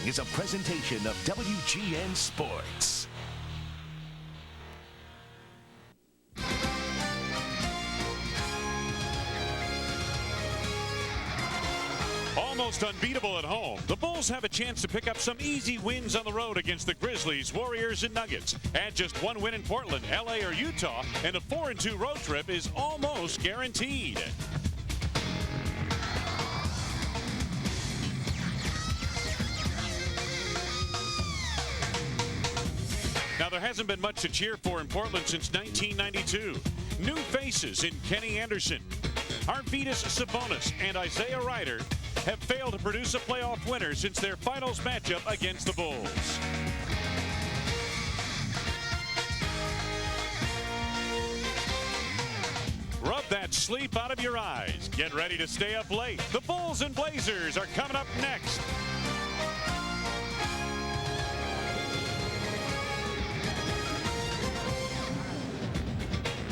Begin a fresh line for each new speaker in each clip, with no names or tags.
is a presentation of WGN Sports.
Almost unbeatable at home, the Bulls have a chance to pick up some easy wins on the road against the Grizzlies, Warriors, and Nuggets. Add just one win in Portland, LA, or Utah, and a 4-2 road trip is almost guaranteed. Now, there hasn't been much to cheer for in Portland since 1992. New faces in Kenny Anderson, Arvydas Sabonis, and Isaiah Rider have failed to produce a playoff winner since their finals matchup against the Bulls. Rub that sleep out of your eyes. Get ready to stay up late. The Bulls and Blazers are coming up next.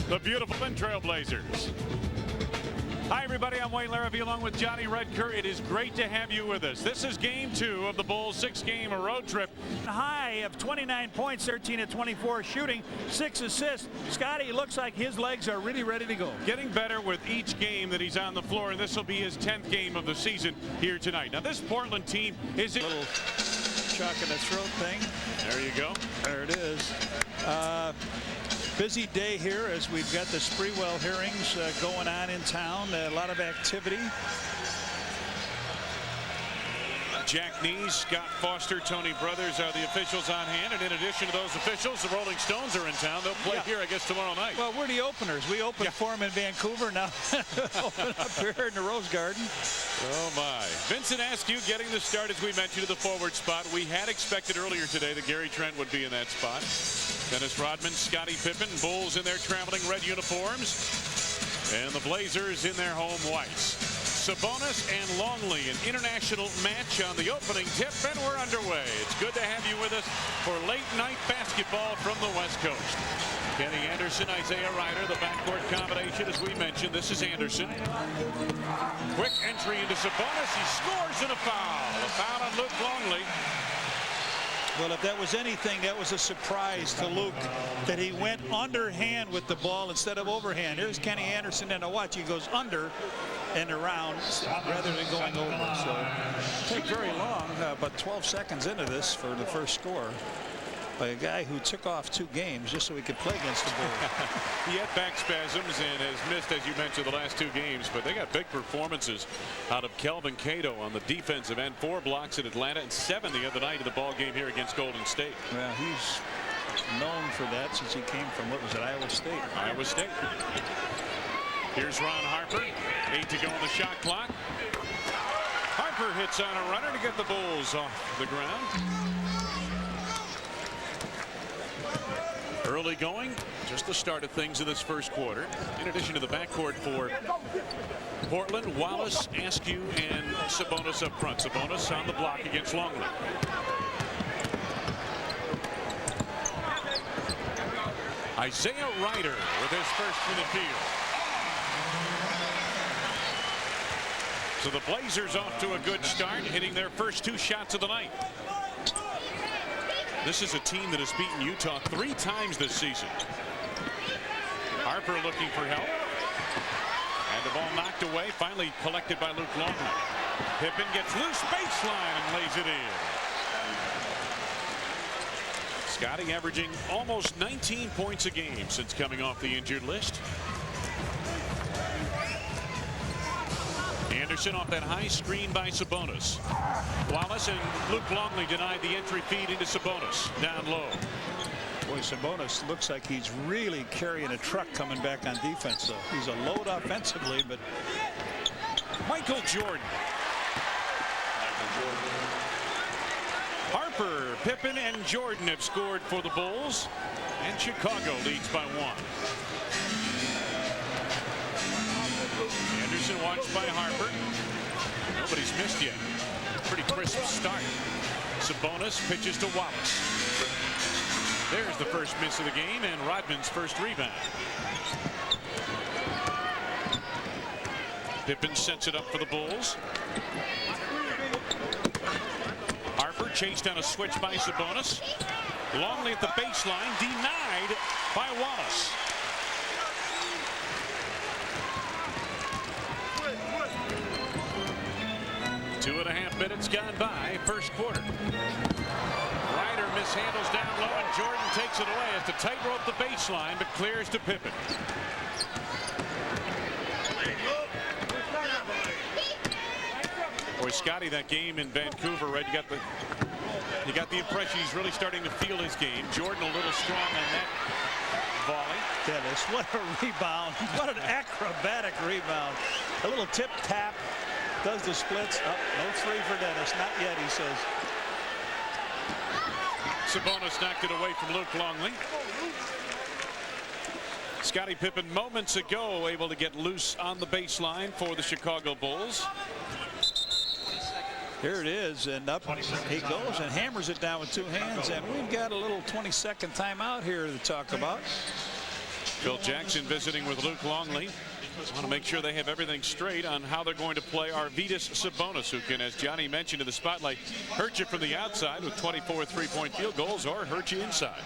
The beautiful Trailblazers. Hi, everybody. I'm Wayne Larrabee along with Johnny Redker. It is great to have you with us. This is game 2 of the Bulls' 6-game road trip.
High of 29 points, 13 of 24 shooting, 6 assists. Scotty looks like his legs are really ready to go.
Getting better with each game that he's on the floor, and this will be his 10th game of the season here tonight. Now, this Portland team is a
little chalk in the throat thing.
There you go.
There it is. Busy day here as we've got the Sprewell hearings going on in town. A lot of activity.
Jack Nees, Scott Foster, Tony Brothers are the officials on hand. And in addition to those officials, the Rolling Stones are in town. They'll play here, I guess, tomorrow night.
Well, we're the openers. We opened for them in Vancouver. Now open up here in the Rose Garden.
Oh, my. Vincent Askew getting the start, as we mentioned, to the forward spot. We had expected earlier today that Gary Trent would be in that spot. Dennis Rodman, Scottie Pippen, Bulls in their traveling red uniforms, and the Blazers in their home whites. Sabonis and Longley, an international match on the opening tip, and we're underway. It's good to have you with us for late night basketball from the West Coast. Kenny Anderson, Isaiah Rider, the backcourt combination, as we mentioned. This is Anderson. Quick entry into Sabonis. He scores in a foul. A foul on Luke Longley.
Well, if that was anything, that was a surprise to Luke, that he went underhand with the ball instead of overhand. Here's Kenny Anderson, and watch, he goes under and around rather than going over. So it didn't take very long, about 12 seconds into this for the first score by a guy who took off 2 games just so he could play against the Bulls.
He had back spasms and has missed, as you mentioned, the last 2 games, but they got big performances out of Kelvin Cato on the defensive end. 4 blocks at Atlanta and 7 the other night in the ball game here against Golden State.
Well, he's known for that since he came from, what was it, Iowa State?
Iowa State. Here's Ron Harper. 8 to go on the shot clock. Harper hits on a runner to get the Bulls off the ground. Early going, just the start of things in this first quarter. In addition to the backcourt for Portland, Wallace, Askew, and Sabonis up front. Sabonis on the block against Longley. Isaiah Rider with his first from the field. So the Blazers off to a good start, hitting their first 2 shots of the night. This is a team that has beaten Utah 3 times this season. Harper looking for help. And the ball knocked away, finally collected by Luke Longley. Pippen gets loose baseline and lays it in. Scotty averaging almost 19 points a game since coming off the injured list. Anderson off that high screen by Sabonis. Wallace and Luke Longley denied the entry feed into Sabonis. Down low.
Boy, Sabonis looks like he's really carrying a truck coming back on defense, though. He's a load offensively, but
Michael Jordan. Harper, Pippen, and Jordan have scored for the Bulls, and Chicago leads by 1. Anderson watched by Harper. Nobody's missed yet. Pretty crisp start. Sabonis pitches to Wallace. There's the first miss of the game and Rodman's first rebound. Pippen sets it up for the Bulls. Harper chased on a switch by Sabonis. Longley at the baseline, denied by Wallace. Two and a half minutes gone by, first quarter. Ryder mishandles down low, and Jordan takes it away. Has to tightrope the baseline, but clears to Pippen. Boy, Scotty, that game in Vancouver, right? You got the impression he's really starting to feel his game. Jordan a little strong on that volley.
Dennis, what a rebound. What an acrobatic rebound. A little tip tap. Does the splits. Oh, no three for Dennis. Not yet, he says.
Sabonis knocked it away from Luke Longley. Scottie Pippen moments ago able to get loose on the baseline for the Chicago Bulls.
Here it is, and up he goes and hammers it down with two hands, and we've got a little 20-second timeout here to talk about.
Phil Jackson visiting with Luke Longley. Want to make sure they have everything straight on how they're going to play Arvydas Sabonis, who can, as Johnny mentioned in the spotlight, hurt you from the outside with 24 three-point field goals or hurt you inside.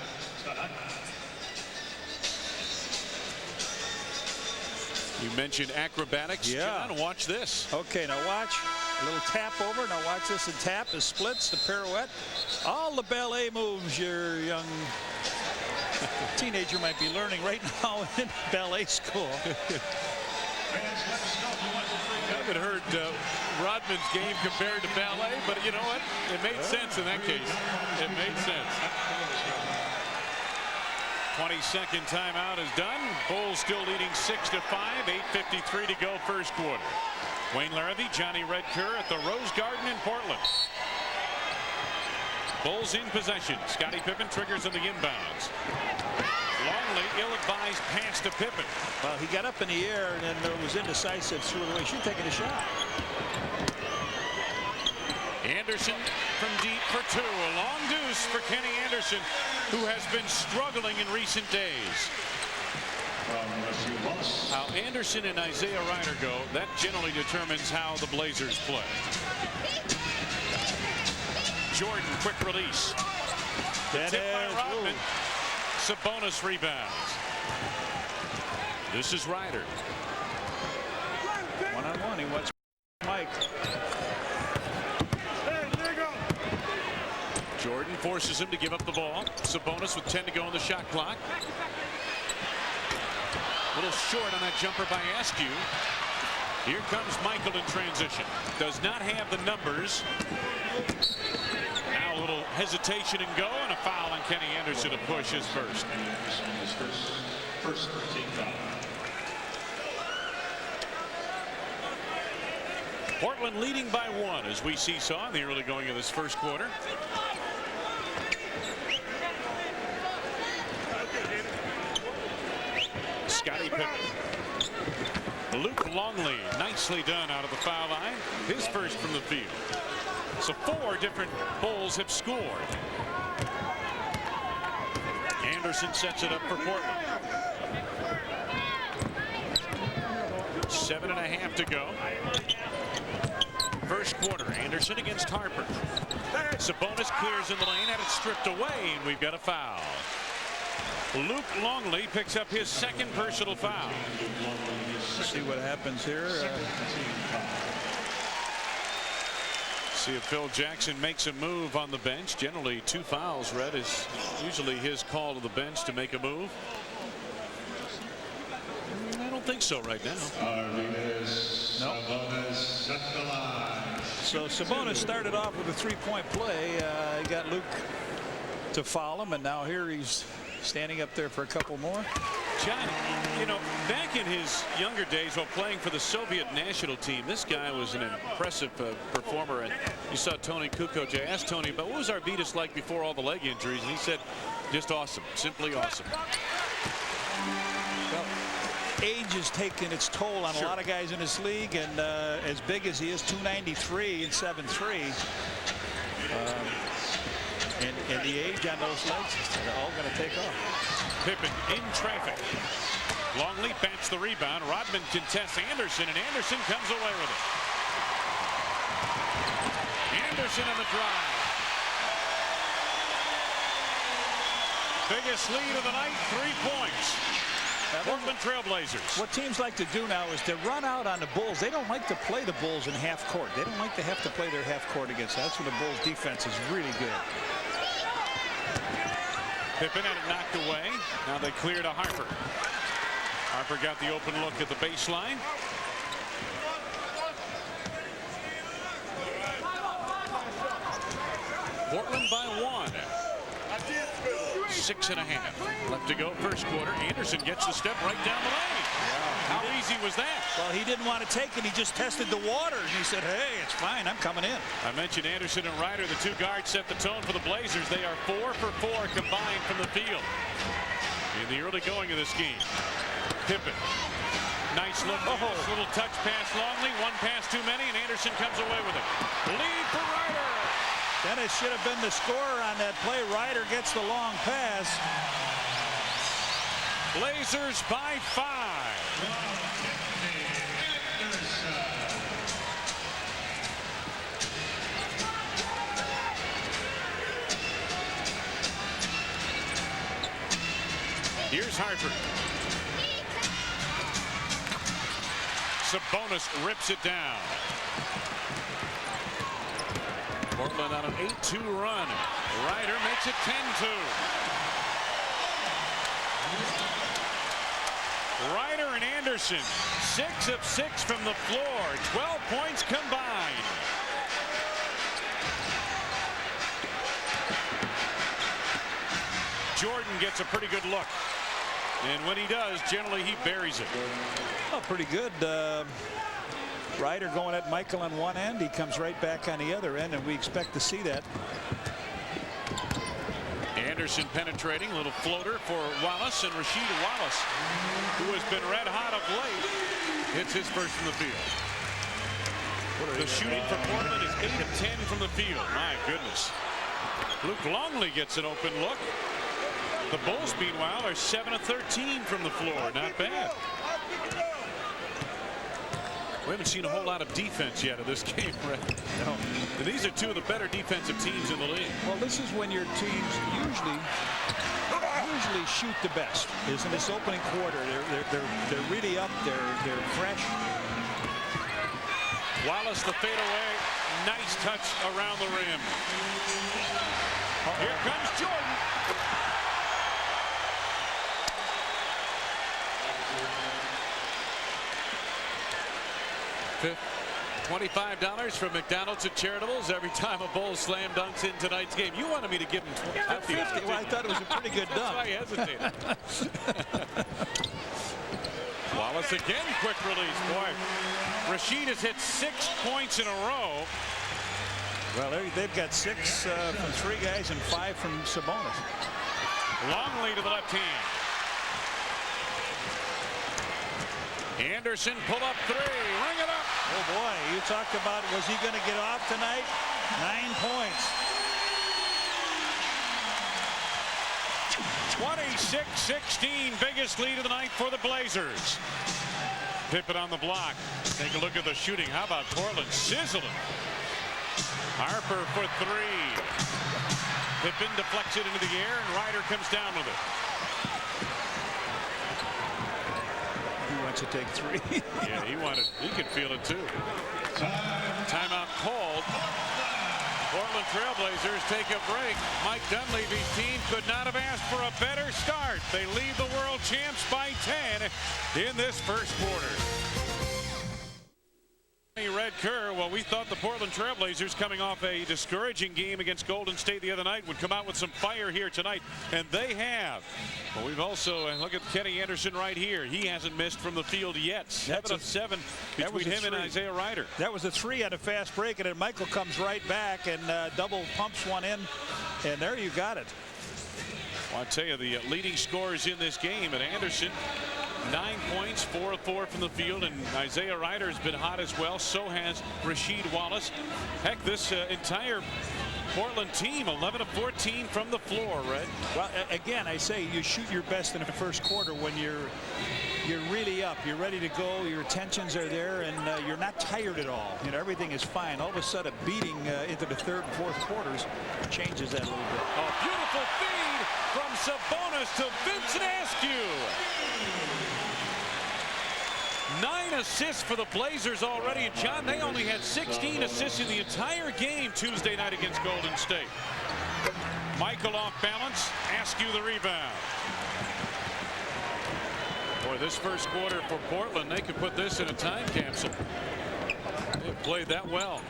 You mentioned acrobatics.
Yeah.
John, watch this.
Okay, now watch. A little tap over. Now watch this. And tap, the splits, the pirouette. All the ballet moves your young teenager might be learning right now in ballet school.
I haven't heard Rodman's game compared to ballet, but you know what? It made sense in that case. It made sense. 22nd timeout is done. Bulls still leading 6-5. 8:53 to go first quarter. Wayne Larrivee, Johnny Redker at the Rose Garden in Portland. Bulls in possession. Scottie Pippen triggers on the inbounds. Longley, ill-advised pass to Pippen.
Well, he got up in the air and then there was indecisive, threw it away. He should have taken a shot.
Anderson from deep for two. A long deuce for Kenny Anderson, who has been struggling in recent days. How Anderson and Isaiah Ryder go, that generally determines how the Blazers play. Jordan, quick release. The tip by Rodman. Sabonis rebounds. This is Ryder.
One-on-one, he wants Mike.
Jordan forces him to give up the ball. Sabonis with 10 to go on the shot clock. A little short on that jumper by Askew. Here comes Michael in transition. Does not have the numbers. Now a little hesitation and go, and a foul on Kenny Anderson to push his first. Portland leading by one as we seesaw in the early going of this first quarter. Scottie Pippen. Luke Longley, nicely done out of the foul line. His first from the field. So 4 different Bulls have scored. Anderson sets it up for Portland. 7.5 to go. First quarter. Anderson against Harper. Sabonis clears in the lane, and it's stripped away, and we've got a foul. Luke Longley picks up his second personal foul.
Let's see what happens here.
See if Phil Jackson makes a move on the bench. Generally 2 fouls, Red, is usually his call to the bench to make a move. I don't think so right now.
No. So Sabonis started off with a 3-point play. He got Luke to foul him, and now here he's standing up there for a couple more.
John, you know, back in his younger days while playing for the Soviet national team, this guy was an impressive performer. And you saw Tony Kukoc. I asked Tony about what was Arvydas like before all the leg injuries, and he said just awesome, simply awesome.
Well, age has taken its toll on a lot of guys in this league, and as big as he is, 293 and 7'3", and the age on those legs, they're all going to take off.
Pippen in traffic. Longley bats the rebound. Rodman contests Anderson, and Anderson comes away with it. Anderson on the drive. Biggest lead of the night, 3 points. Portland Trailblazers.
What teams like to do now is to run out on the Bulls. They don't like to play the Bulls in half court. They don't like to have to play their half court against. That's when the Bulls defense is really good.
Pippen had it knocked away. Now they clear to Harper. Harper got the open look at the baseline. Portland by 1. 6.5 left to go first quarter. Anderson gets the step right down the lane. How easy was that?
Well, he didn't want to take it. He just tested the water. And he said, hey, it's fine. I'm coming in.
I mentioned Anderson and Ryder, the 2 guards, set the tone for the Blazers. They are 4 for 4 combined from the field in the early going of this game. Pippen. Nice look. Little touch pass Longley. 1 pass too many, and Anderson comes away with it. Lead for Ryder.
Dennis should have been the scorer on that play. Ryder gets the long pass.
Blazers by 5. Here's Harper. Sabonis rips it down. Portland on an 8-2 run. Ryder makes it 10-2. Ryder and Anderson, 6 of 6 from the floor, 12 points combined. Jordan gets a pretty good look. And when he does, generally he buries it.
Oh, pretty good. Ryder going at Michael on one end. He comes right back on the other end, and we expect to see that.
Anderson penetrating, a little floater for Wallace, and Rasheed Wallace, who has been red hot of late, hits his first from the field. The shooting for Portland is 8 of 10 from the field. My goodness. Luke Longley gets an open look. The Bulls, meanwhile, are 7 of 13 from the floor. Not bad. We haven't seen a whole lot of defense yet of this game, Red.
No.
And these are 2 of the better defensive teams in the league.
Well, this is when your teams usually shoot the best. Is in this opening quarter. They're really up. They're fresh.
Wallace the fadeaway. Nice touch around the rim. Here comes Jordan. $25 from McDonald's and Charitables every time a Bull slam dunks in tonight's game. You wanted me to give him 50.
Well, I thought it was a pretty good dunk.
That's why he hesitated. Wallace again, quick release. Boy, Rasheed has hit 6 points in a row.
Well, they've got 6 from 3 guys and 5 from Sabonis.
Longley to the left hand. Anderson pull up 3. Ring it up.
Oh boy, you talked about was he going to get off tonight? 9 points.
26-16, biggest lead of the night for the Blazers. Pippen on the block. Take a look at the shooting. How about Portland sizzling? Harper for 3. Pippen deflects it into the air, and Ryder comes down with it.
He wants to take 3.
Yeah, he could feel it too. Timeout called. Portland Trailblazers take a break. Mike Dunleavy's team could not have asked for a better start. They leave the world champs by 10 in this first quarter. Red Kerr, well, we thought the Portland Trailblazers, coming off a discouraging game against Golden State the other night, would come out with some fire here tonight, and they have. Well, we've also, look at Kenny Anderson right here. He hasn't missed from the field yet. 7 of 7 between him and Isaiah Ryder.
That was a 3 on a fast break, and then Michael comes right back and double pumps one in, and there you got it.
Well, I tell you, the leading scorers in this game, and Anderson, 9 points, 4 of 4 from the field, and Isaiah Ryder has been hot as well. So has Rasheed Wallace. Heck, this entire Portland team 11 of 14 from the floor, Red.
Well, again, I say you shoot your best in the first quarter when you're really up, you're ready to go, your tensions are there, and you're not tired at all. You know, everything is fine. All of a sudden, beating into the third and fourth quarters changes that a little bit.
A beautiful feed from Sabonis to Vincent Askew. 9 assists for the Blazers already, and John, they only had 16 assists in the entire game Tuesday night against Golden State. Michael off balance, Askew the rebound. Boy, this first quarter for Portland, they could put this in a time capsule. They played that well.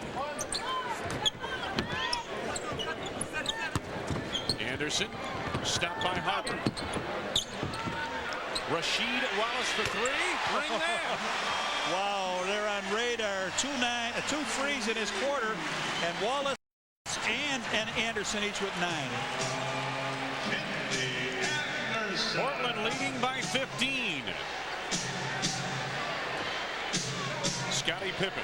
Anderson, stopped by Harper. Rasheed Wallace for three. Bring that.
Wow, they're on radar. 2 threes in his quarter, and Wallace and Anderson each with 9.
Portland leading by 15. Scottie Pippen.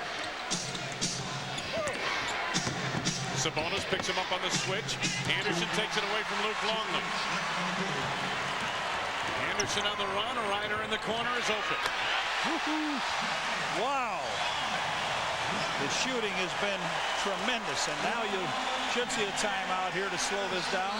Sabonis picks him up on the switch. Anderson takes it away from Luke Longley. Anderson on the run. Ryder in the corner is open.
Wow. The shooting has been tremendous, and now you should see a timeout here to slow this down.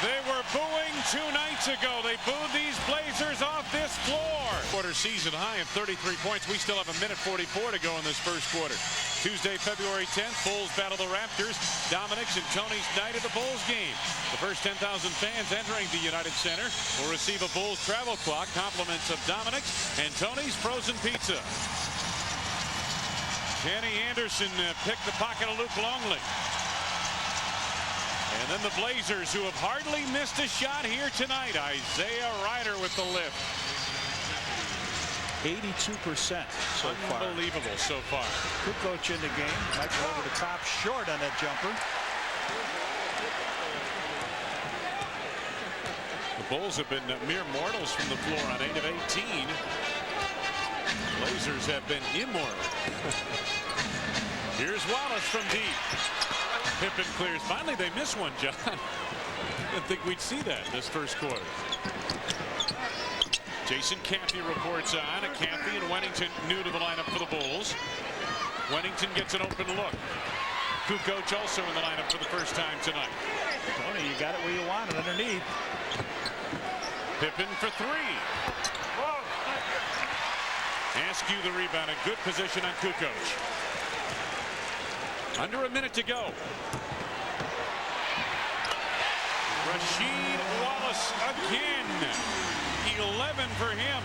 They were booing 2 nights ago. They booed these Blazers off this floor. Quarter season high of 33 points. We still have 1:44 to go in this first quarter. Tuesday, February 10th, Bulls battle the Raptors. Dominic's and Tony's night of the Bulls game. The first 10,000 fans entering the United Center will receive a Bulls travel clock, compliments of Dominic's and Tony's frozen pizza. Kenny Anderson picked the pocket of Luke Longley. And then the Blazers, who have hardly missed a shot here tonight. Isaiah Ryder with the lift.
82% so far.
Unbelievable so far.
Good coach in the game. Might go over the top, short on that jumper.
The Bulls have been mere mortals from the floor on 8 of 18. Blazers have been immortal. Here's Wallace from deep. Pippen clears. Finally, they miss one, John. I didn't think we'd see that this first quarter. Jason Caffey reports on. Caffey and Wennington new to the lineup for the Bulls. Wennington gets an open look. Kukoc also in the lineup for the first time tonight.
Tony, you got it where you want it, underneath.
Pippen for 3. Askew the rebound. A good position on Kukoc. Under a minute to go. Rasheed Wallace again. 11 for him.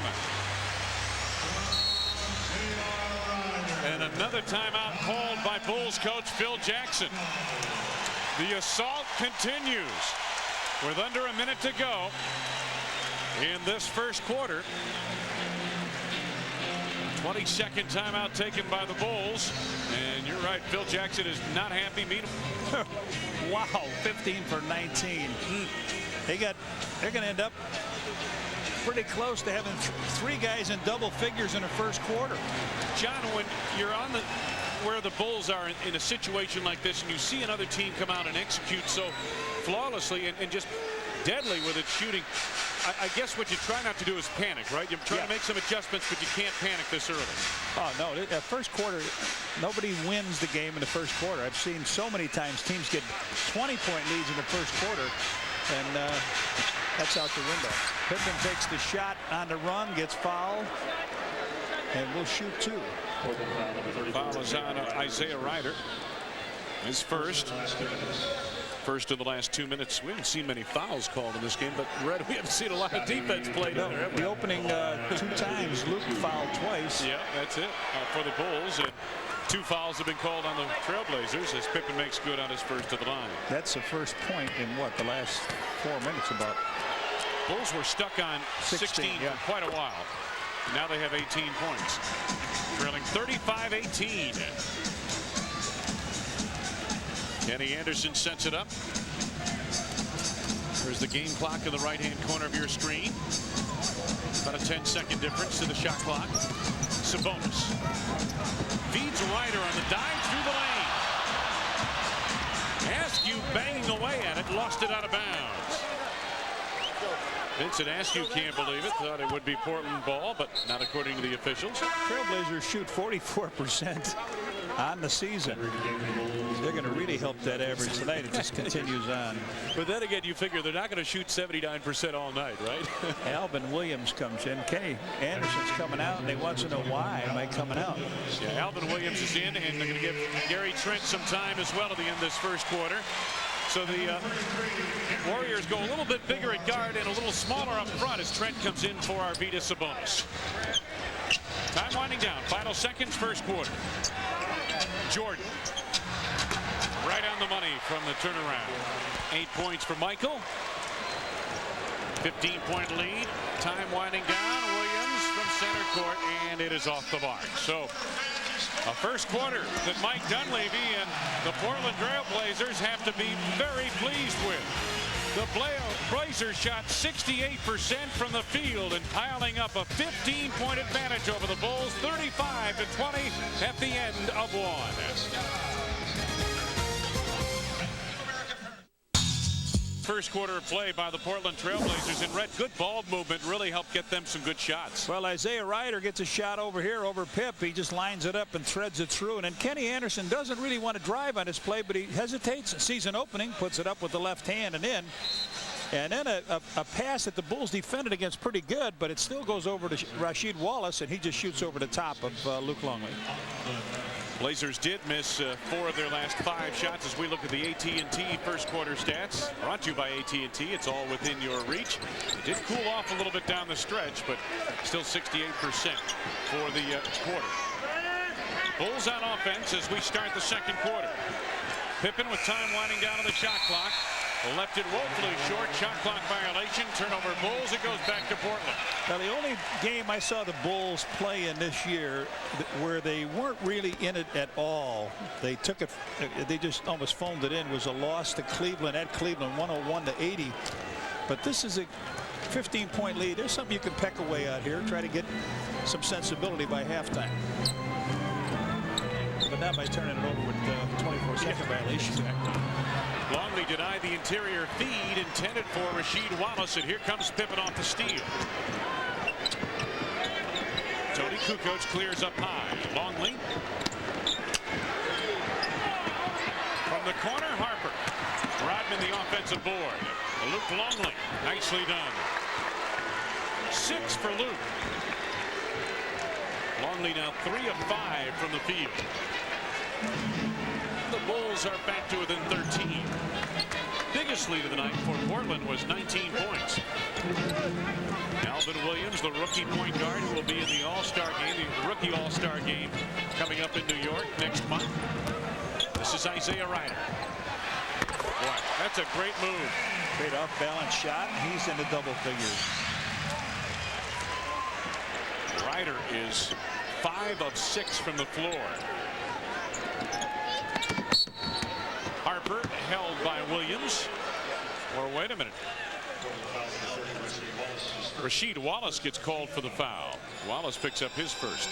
And another timeout called by Bulls coach Phil Jackson. The assault continues with under a minute to go in this first quarter. 22nd timeout taken by the Bulls. And you're right, Phil Jackson is not happy.
Wow, 15 for 19. They're going to end up pretty close to having 3 guys in double figures in the first quarter.
John, when you're on where the Bulls are in a situation like this, and you see another team come out and execute so flawlessly and just deadly with its shooting, I guess what you try not to do is panic, right? You're trying to make some adjustments, but you can't panic this early.
Oh, no. That first quarter, nobody wins the game in the first quarter. I've seen so many times teams get 20-point leads in the first quarter, and that's out the window. Pippen takes the shot on the run, gets fouled, and we'll shoot 2.
Foul is on Isaiah Ryder. His first. First in the last 2 minutes. We haven't seen many fouls called in this game, but Red, we haven't seen a lot of defense played in there.
The opening 2 times, Luke fouled twice.
Yeah, that's it for the Bulls. And 2 fouls have been called on the Trailblazers as Pippen makes good on his first to the line.
That's the first point in what, the last 4 minutes about.
Bulls were stuck on 16 for quite a while. Now they have 18 points. Trailing 35-18. Kenny Anderson sets it up. There's the game clock in the right-hand corner of your screen. About a 10-second difference to the shot clock. Sabonis. Feeds Ryder on the dive through the lane. Askew banging away at it, lost it out of bounds. Vincent Askew can't believe it. Thought it would be Portland ball, but not according to the officials.
Trailblazers shoot 44% on the season. They're going to really help that average tonight. It just continues on.
But then again, you figure they're not going to shoot 79% all night, right?
Alvin Williams comes in. Kenny Anderson's coming out, and they want to know why am I coming out.
Yeah, Alvin Williams is in, and they're going to give Gary Trent some time as well at the end of this first quarter. So the Warriors go a little bit bigger at guard and a little smaller up front as Trent comes in for Arvydas Sabonis. Time winding down. Final seconds, first quarter. Jordan. Right on the money from the turnaround. 8 points for Michael. 15-point lead. Time winding down. Williams from center court, and it is off the mark. So a first quarter that Mike Dunleavy and the Portland Trail Blazers have to be very pleased with. The Blazers shot 68% from the field and piling up a 15-point advantage over the Bulls, 35-20 at the end of one. First quarter of play by the Portland Trail Blazers, and Red, good ball movement really helped get them some good shots.
Well, Isaiah Ryder gets a shot over here over Pip. He just lines it up and threads it through. And then Kenny Anderson doesn't really want to drive on his play, but he hesitates. Season opening, puts it up with the left hand and in. And then a pass that the Bulls defended against pretty good, but it still goes over to Rasheed Wallace, and he just shoots over the top of Luke Longley.
Blazers did miss 4 of their last 5 shots as we look at the AT&T first quarter stats. Brought to you by AT&T. It's all within your reach. It did cool off a little bit down the stretch, but still 68% for the quarter. Bulls on offense as we start the second quarter. Pippen with time winding down on the shot clock. Left it woefully short. Shot clock violation. Turnover Bulls. It goes back to Portland.
Now, the only game I saw the Bulls play in this year where they weren't really in it at all, they took it, they just almost phoned it in, was a loss to Cleveland at Cleveland, 101-80. But this is a 15-point lead. There's something you can peck away out here. Try to get some sensibility by halftime. But not by turning it over with 24-second violation.
Longley denied the interior feed intended for Rasheed Wallace, and here comes Pippen off the steal. Tony Kukoc clears up high. Longley. From the corner, Harper. Rodman the offensive board. Luke Longley. Nicely done. 6 for Luke. Longley now 3 of 5 from the field. The Bulls are back to within 13. Biggest lead of the night for Portland was 19 points. Alvin Williams, the rookie point guard, who will be in the All-Star game, the rookie All-Star game coming up in New York next month. This is Isaiah Ryder. Boy, that's a great move.
Great off-balance shot. He's in the double figures.
Ryder is 5 of 6 from the floor. Harper held by Williams. Or wait a minute. Rasheed Wallace gets called for the foul. Wallace picks up his first.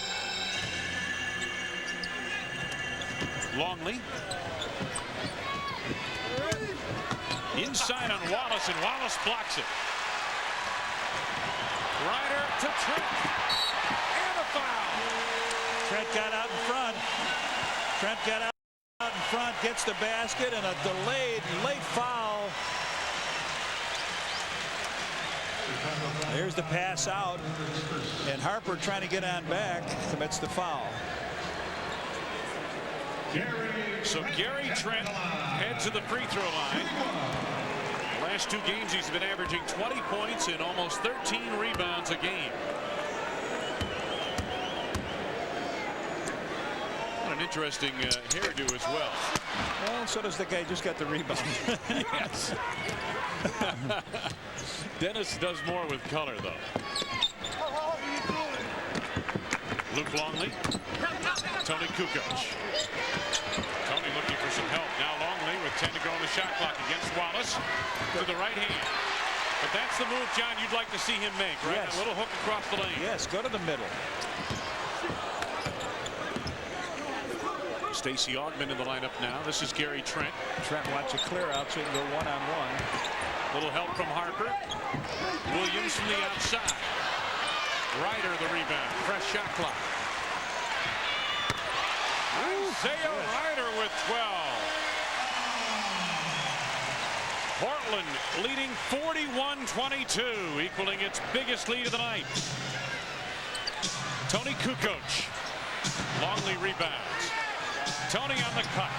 Longley. Inside on Wallace, and Wallace blocks it. Ryder to Trent. And a foul.
Trent got out in front. Trent got out in front, gets the basket, and a delayed late foul. There's the pass out, and Harper trying to get on back, commits the foul.
So Gary Trent heads to the free throw line. Last 2 games he's been averaging 20 points and almost 13 rebounds a game. What an interesting hairdo as well.
Well, so does the guy just got the rebound.
Yes. Dennis does more with color, though. Luke Longley. Tony Kukoc. Tony looking for some help. Now Longley with 10 to go on the shot clock against Wallace to the right hand. But that's the move, John, you'd like to see him make, right?
Yes.
A little hook across the lane.
Yes, go to the middle.
Stacey Augmon in the lineup now. This is Gary Trent.
Trent wants a clear out so he can go one-on-one.
Little help from Harper. Williams from the outside. Ryder the rebound. Fresh shot clock. Isaiah Ryder with 12. Portland leading 41-22, equaling its biggest lead of the night. Tony Kukoc. Longley rebounds. Tony on the cut.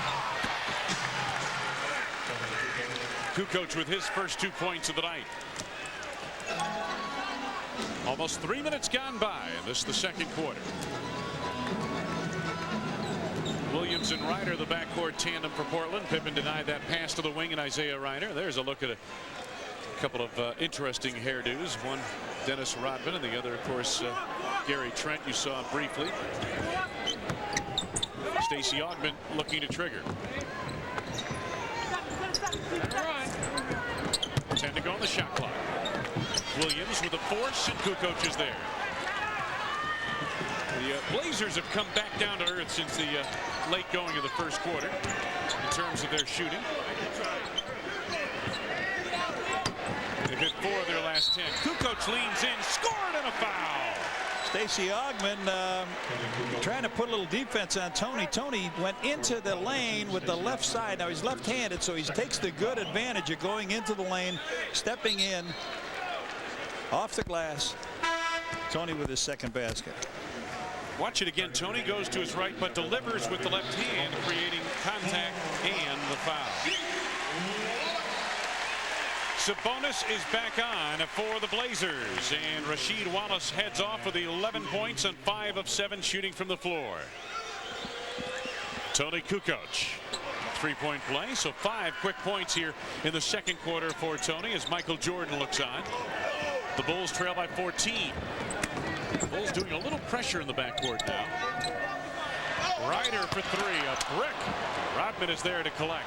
Kukoc with his first 2 points of the night. Almost 3 minutes gone by, and this is the second quarter. Williams and Ryder, the backcourt tandem for Portland. Pippen denied that pass to the wing, and Isaiah Ryder. There's a look at a couple of interesting hairdos. One, Dennis Rodman, and the other, of course, Gary Trent, you saw briefly. Stacey Augmon looking to trigger. 10 to go on the shot clock. Williams with a force, and Kukoc is there. The Blazers have come back down to earth since the late going of the first quarter in terms of their shooting. They've hit 4 of their last 10. Kukoc leans in, scored, and a foul.
Stacey Augmon trying to put a little defense on Tony. Tony went into the lane with the left side. Now he's left-handed, so he takes the good advantage of going into the lane, stepping in, off the glass. Tony with his second basket.
Watch it again. Tony goes to his right, but delivers with the left hand, creating contact and the foul. Sabonis is back on for the Blazers, and Rasheed Wallace heads off with 11 points and 5 of 7 shooting from the floor. Tony Kukoc, 3-point play, so 5 quick points here in the second quarter for Tony as Michael Jordan looks on. The Bulls trail by 14. The Bulls doing a little pressure in the backcourt now. Ryder for 3, a brick. Rodman is there to collect.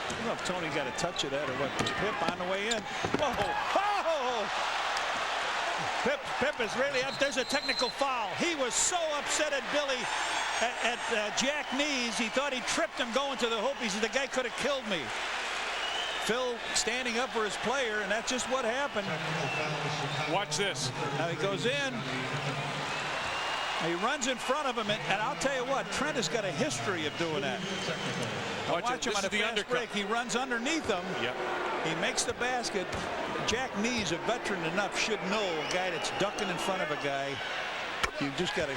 I don't know if Tony got a touch of that or what. Pip on the way in. Whoa! Pip is really up. There's a technical foul. He was so upset at Billy, at Jack Nees. He thought he tripped him going to the hoop. He said, the guy could have killed me. Phil standing up for his player, and that's just what happened.
Watch this.
Now he goes in. He runs in front of him, and I'll tell you what, Trent has got a history of doing that. Watch him on a fast break. He runs underneath him.
Yep.
He makes the basket. Jack Nees, a veteran enough, should know a guy that's ducking in front of a guy. You just got to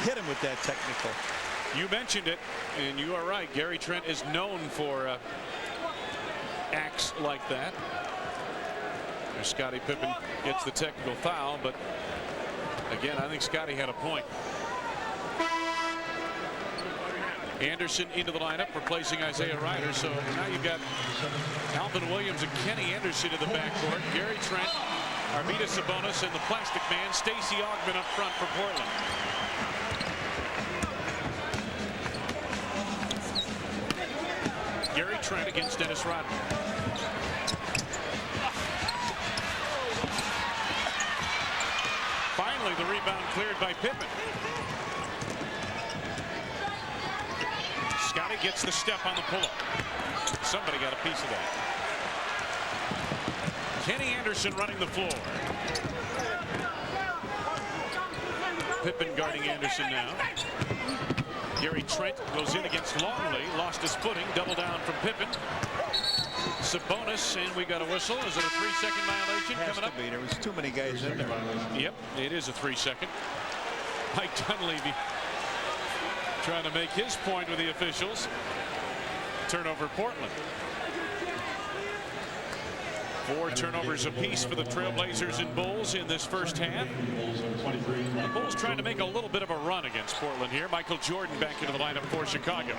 hit him with that technical.
You mentioned it, and you are right. Gary Trent is known for acts like that. Scottie Pippen gets the technical foul, but again, I think Scottie had a point. Anderson into the lineup, replacing Isaiah Ryder. So now you've got Alvin Williams and Kenny Anderson in the backcourt. Gary Trent, Arvydas Sabonis, and the Plastic Man, Stacey Augmon up front for Portland. Gary Trent against Dennis Rodman. Finally, the rebound cleared by Pippen. Scottie gets the step on the pull-up. Somebody got a piece of that. Kenny Anderson running the floor. Pippen guarding Anderson now. Gary Trent goes in against Longley, lost his footing, double down from Pippen. Sabonis, and we got a whistle. Is it a 3-second violation coming up?
There was too many guys in there.
Yep, it is a 3-second. Mike Dunleavy trying to make his point with the officials. Turnover Portland. 4 turnovers apiece for the Trailblazers and Bulls in this first half. The Bulls trying to make a little bit of a run against Portland here. Michael Jordan back into the lineup for Chicago.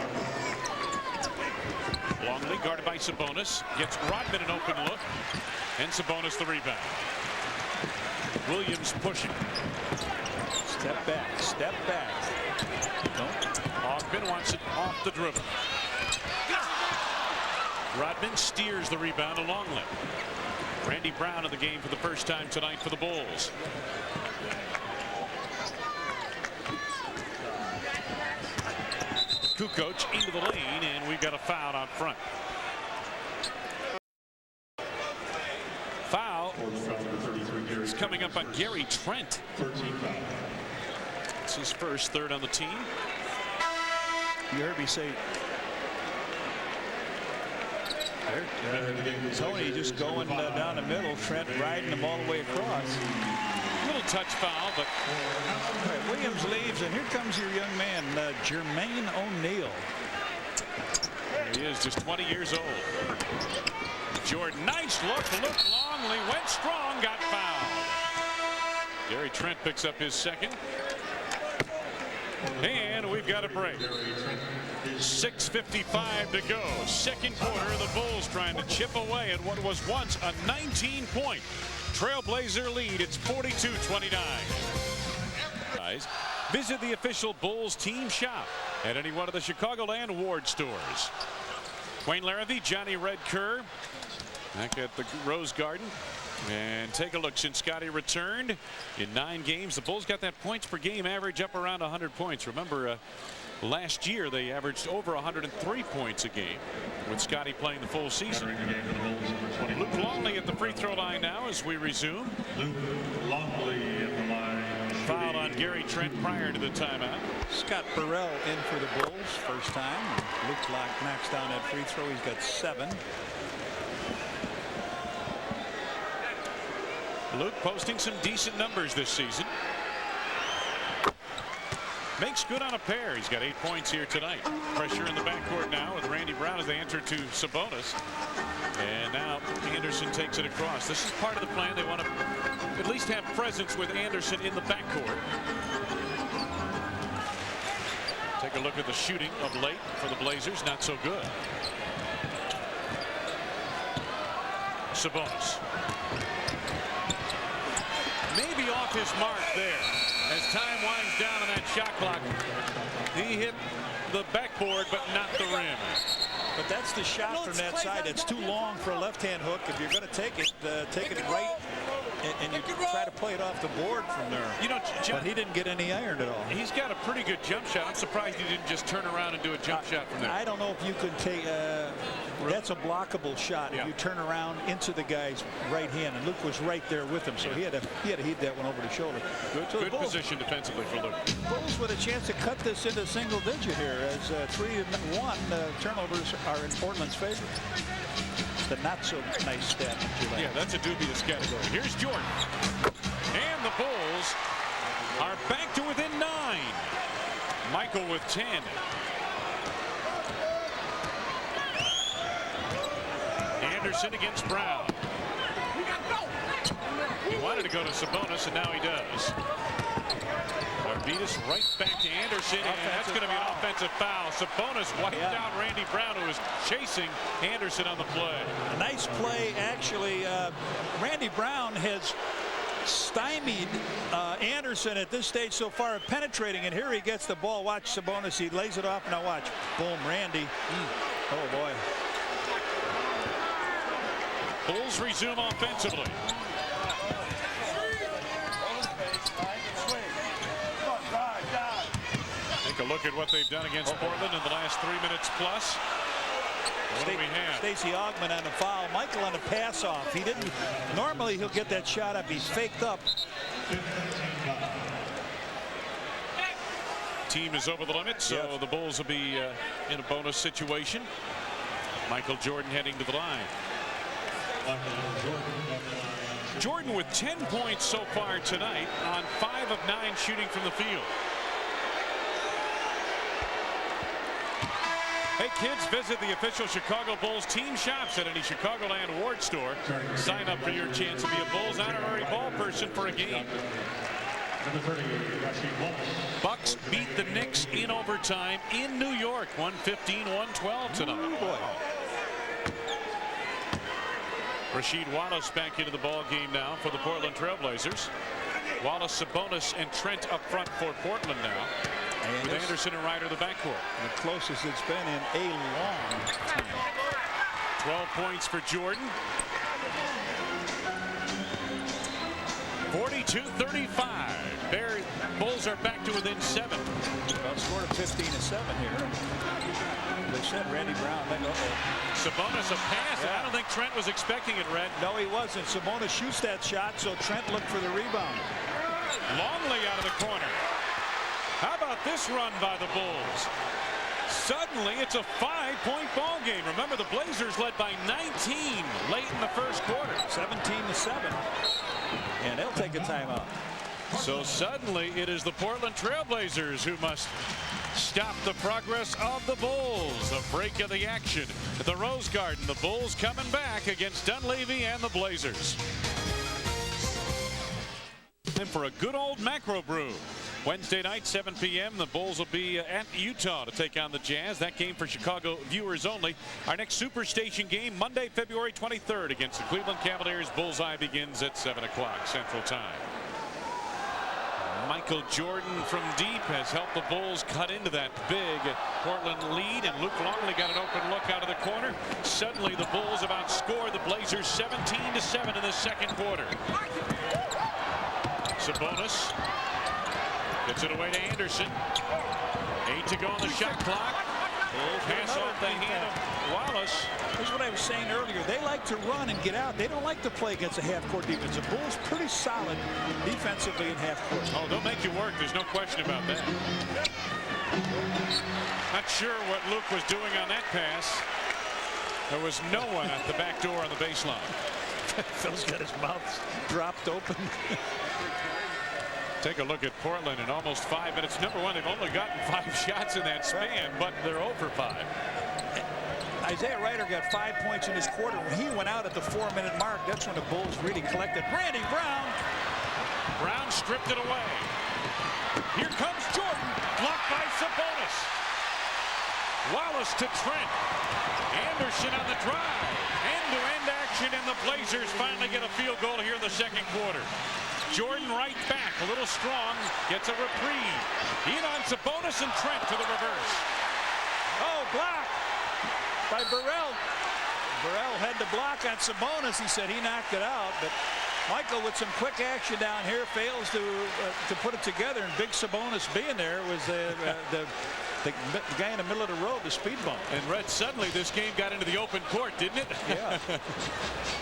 Longley guarded by Sabonis. Gets Rodman an open look. And Sabonis the rebound. Williams pushing.
Step back. Step back.
Augmon wants it off the dribble. Rodman steers the rebound to Longley. Randy Brown in the game for the first time tonight for the Bulls. Kukoc into the lane, and we've got a foul out front. Foul is coming up on Gary Trent. It's his first, third on the team.
You heard me say Tony just going down the middle, Trent riding them all the way across.
Little touch foul, but
all right, Williams leaves, and here comes your young man, Jermaine O'Neal.
He is just 20 years old. Jordan, nice look. Luke Longley went strong, got fouled. Gary Trent picks up his second. And we've got a break. 6:55 to go. Second quarter. The Bulls trying to chip away at what was once a 19-point Trailblazer lead. It's 42-29. Visit the official Bulls team shop at any one of the Chicagoland Ward stores. Wayne Larrivee, Johnny Red Kerr back at the Rose Garden. And take a look, since Scotty returned in 9 games, the Bulls got that points per game average up around 100 points. Remember, last year they averaged over 103 points a game with Scotty playing the full season. Luke Longley at the free throw line now as we resume.
Luke Longley at the line.
Fouled on Gary Trent prior to the timeout.
Scott Burrell in for the Bulls first time. Luke knocks down that free throw. He's got 7.
Luke posting some decent numbers this season. Makes good on a pair. He's got 8 points here tonight. Pressure in the backcourt now with Randy Brown as they enter to Sabonis. And now Anderson takes it across. This is part of the plan. They want to at least have presence with Anderson in the backcourt. Take a look at the shooting of late for the Blazers. Not so good. Sabonis. Maybe off his mark there. As time winds down on that shot clock, he hit the backboard, but not the rim.
But that's the shot from that side. It's too long for a left-hand hook. If you're going to take it right, and you try to play it off the board from there.
You know,
but he didn't get any iron at all.
He's got a pretty good jump shot. I'm surprised he didn't just turn around and do a jump shot from there.
I don't know if you could take. That's a blockable shot if you turn around into the guy's right hand, and Luke was right there with him, so he had to heat that one over the shoulder.
Good position defensively for Luke.
Bulls with a chance to cut this into single digit here, as 3-1 turnovers are in Portland's favor. The not so nice stat.
Yeah, that's a dubious category. Here's Jordan, and the Bulls are back to within 9. Michael with 10. Anderson against Brown. He wanted to go to Sabonis, and now he does. Arvidas right back to Anderson, and that's going to be an offensive foul. Sabonis wiped out Randy Brown, who was chasing Anderson on the play.
A nice play, actually. Randy Brown has stymied Anderson at this stage so far, penetrating, and here he gets the ball. Watch Sabonis, he lays it off. Now watch, boom, Randy. Oh boy.
Bulls resume offensively. Take a look at what they've done against Portland in the last 3 minutes plus. What do we have?
Stacey Augmon on the foul. Michael on the pass off. He didn't. Normally he'll get that shot up. He's faked up.
Team is over the limit, so the Bulls will be in a bonus situation. Michael Jordan heading to the line. Jordan with 10 points so far tonight on 5 of 9 shooting from the field. Hey kids, visit the official Chicago Bulls team shops at any Chicagoland Ward store. Sign up for your chance to be a Bulls honorary ball person for a game. Bucks beat the Knicks in overtime in New York, 115-112 tonight.
Boy.
Rasheed Wallace back into the ball game now for the Portland Trailblazers. Wallace, Sabonis, and Trent up front for Portland now. And with Anderson and Ryder the backcourt.
The closest it's been in a long time.
12 points for Jordan. 42 2:35. Bulls are back to within 7.
Well, scored a 15-7 here. They said Randy Brown.
Sabonis a pass.
Yeah.
I don't think Trent was expecting it, Red.
No, he wasn't. Sabonis shoots that shot, so Trent looked for the rebound.
Longley out of the corner. How about this run by the Bulls? Suddenly, it's a 5-point ball game. Remember, the Blazers led by 19 late in the first quarter.
17-7. And they'll take a timeout.
So suddenly, it is the Portland Trailblazers who must stop the progress of the Bulls. A break of the action at the Rose Garden. The Bulls coming back against Dunleavy and the Blazers. And for a good old macro brew. Wednesday night, 7 p.m. The Bulls will be at Utah to take on the Jazz. That game for Chicago viewers only. Our next Superstation game, Monday, February 23rd against the Cleveland Cavaliers. Bullseye begins at 7 o'clock Central Time. Michael Jordan from deep has helped the Bulls cut into that big Portland lead, and Luke Longley got an open look out of the corner. Suddenly, the Bulls have outscored the Blazers 17-7 in the second quarter. Sabonis gets it away to Anderson. 8 to go on the shot clock. Pass off the hand of Wallace.
That's what I was saying earlier. They like to run and get out. They don't like to play against a half-court defense. The Bulls pretty solid defensively in half-court.
Oh, they'll make you work. There's no question about that. Not sure what Luke was doing on that pass. There was no one at the back door on the baseline.
Phil's got his mouth dropped open.
Take a look at Portland in almost 5 minutes. Number one, they've only gotten 5 shots in that span, but they're over 5.
Isaiah Ryder got 5 points in this quarter. When he went out at the 4-minute mark, that's when the Bulls really collected. Randy Brown.
Brown stripped it away. Here comes Jordan. Blocked by Sabonis. Wallace to Trent. Anderson on the drive. End-to-end action, and the Blazers finally get a field goal here in the second quarter. Jordan right back, a little strong, gets a reprieve. In on Sabonis and Trent to the reverse.
Oh, block by Burrell. Burrell had to block on Sabonis. He said he knocked it out, but Michael with some quick action down here fails to put it together, and big Sabonis being there was the guy in the middle of the road, the speed bump.
And Red, suddenly this game got into the open court, didn't it?
Yeah.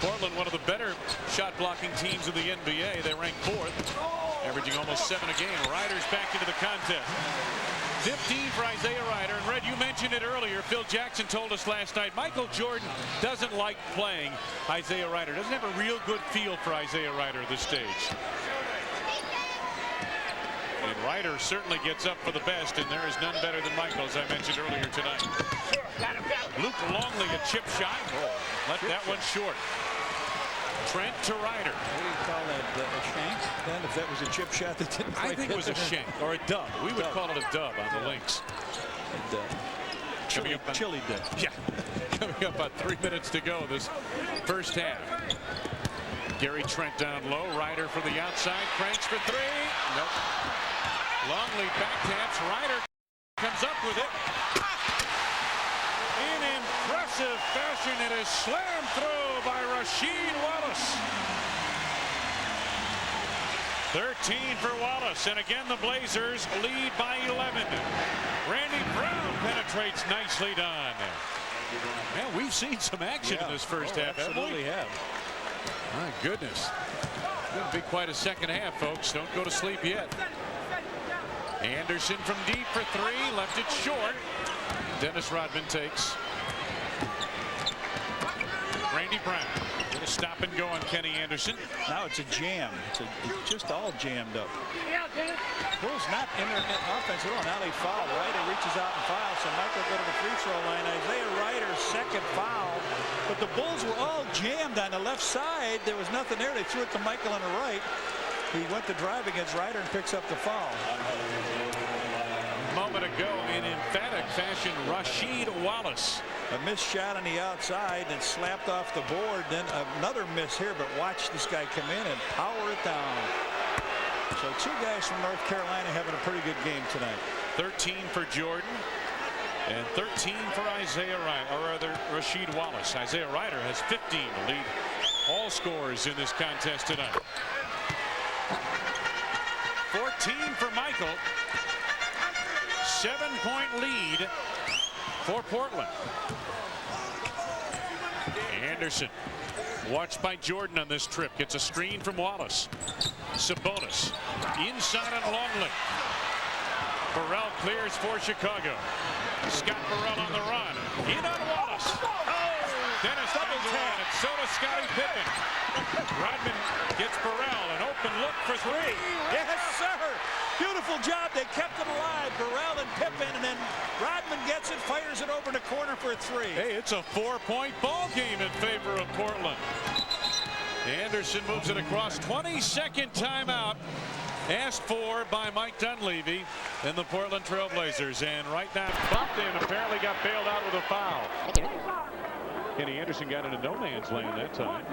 Portland, one of the better shot blocking teams in the NBA. They rank 4th, averaging almost 7 a game. Ryder's back into the contest. 15 for Isaiah Ryder. And Red, you mentioned it earlier. Phil Jackson told us last night, Michael Jordan doesn't like playing Isaiah Ryder. Doesn't have a real good feel for Isaiah Ryder at this stage. And Ryder certainly gets up for the best, and there is none better than Michael, as I mentioned earlier tonight. Luke Longley, a chip shot. Let that one short. Trent to Ryder.
What do you call that? A shank? Then, if that was a chip shot that didn't quite
I think it was a shank or a dub. We would call it a dub on the Lynx.
Chili dub.
Yeah. Coming up about 3 minutes to go this first half. Gary Trent down low. Ryder from the outside. Cranks for 3. Nope. Longley back taps. Ryder comes up with it. In impressive fashion, it is slammed through by Rasheed Wallace. 13 for Wallace, and again the Blazers lead by 11. Randy Brown penetrates, nicely done. Man, we've seen some action in this first half.
Absolutely have.
My goodness. Going to be quite a second half, folks. Don't go to sleep yet. Anderson from deep for 3, left it short. Dennis Rodman takes. Randy Brown. Little stop and go on Kenny Anderson.
Now it's a jam. It's just all jammed up. Bulls not in their offense at all. Now they foul. Ryder reaches out and fouls, so Michael go to the free throw line. Isaiah Ryder's second foul. But the Bulls were all jammed on the left side. There was nothing there. They threw it to Michael on the right. He went to drive against Ryder and picks up the foul.
A moment ago, in emphatic fashion, Rasheed Wallace.
A missed shot on the outside and slapped off the board. Then another miss here, but watch this guy come in and power it down. So 2 guys from North Carolina having a pretty good game tonight.
13 for Jordan and 13 for Isaiah Ryder, or rather Rasheed Wallace. Isaiah Ryder has 15 to lead all scorers in this contest tonight. 14 for Michael. 7-point lead for Portland. Anderson, watched by Jordan on this trip, gets a screen from Wallace. Sabonis inside on Longley. Burrell clears for Chicago. Scott Burrell on the run. In on Wallace. Dennis double tap, and so does Scottie Pippen. Rodman gets Burrell an open look for three.
Yes, sir. Beautiful job. They kept it alive. Burrell and Pippen, and then Rodman gets it, fires it over the corner for three.
Hey, it's a 4-point ball game in favor of Portland. Anderson moves it across. 22nd timeout asked for by Mike Dunleavy and the Portland Trail Blazers. And right now, bumped in, apparently got bailed out with a foul. Kenny Anderson got into no man's land that time.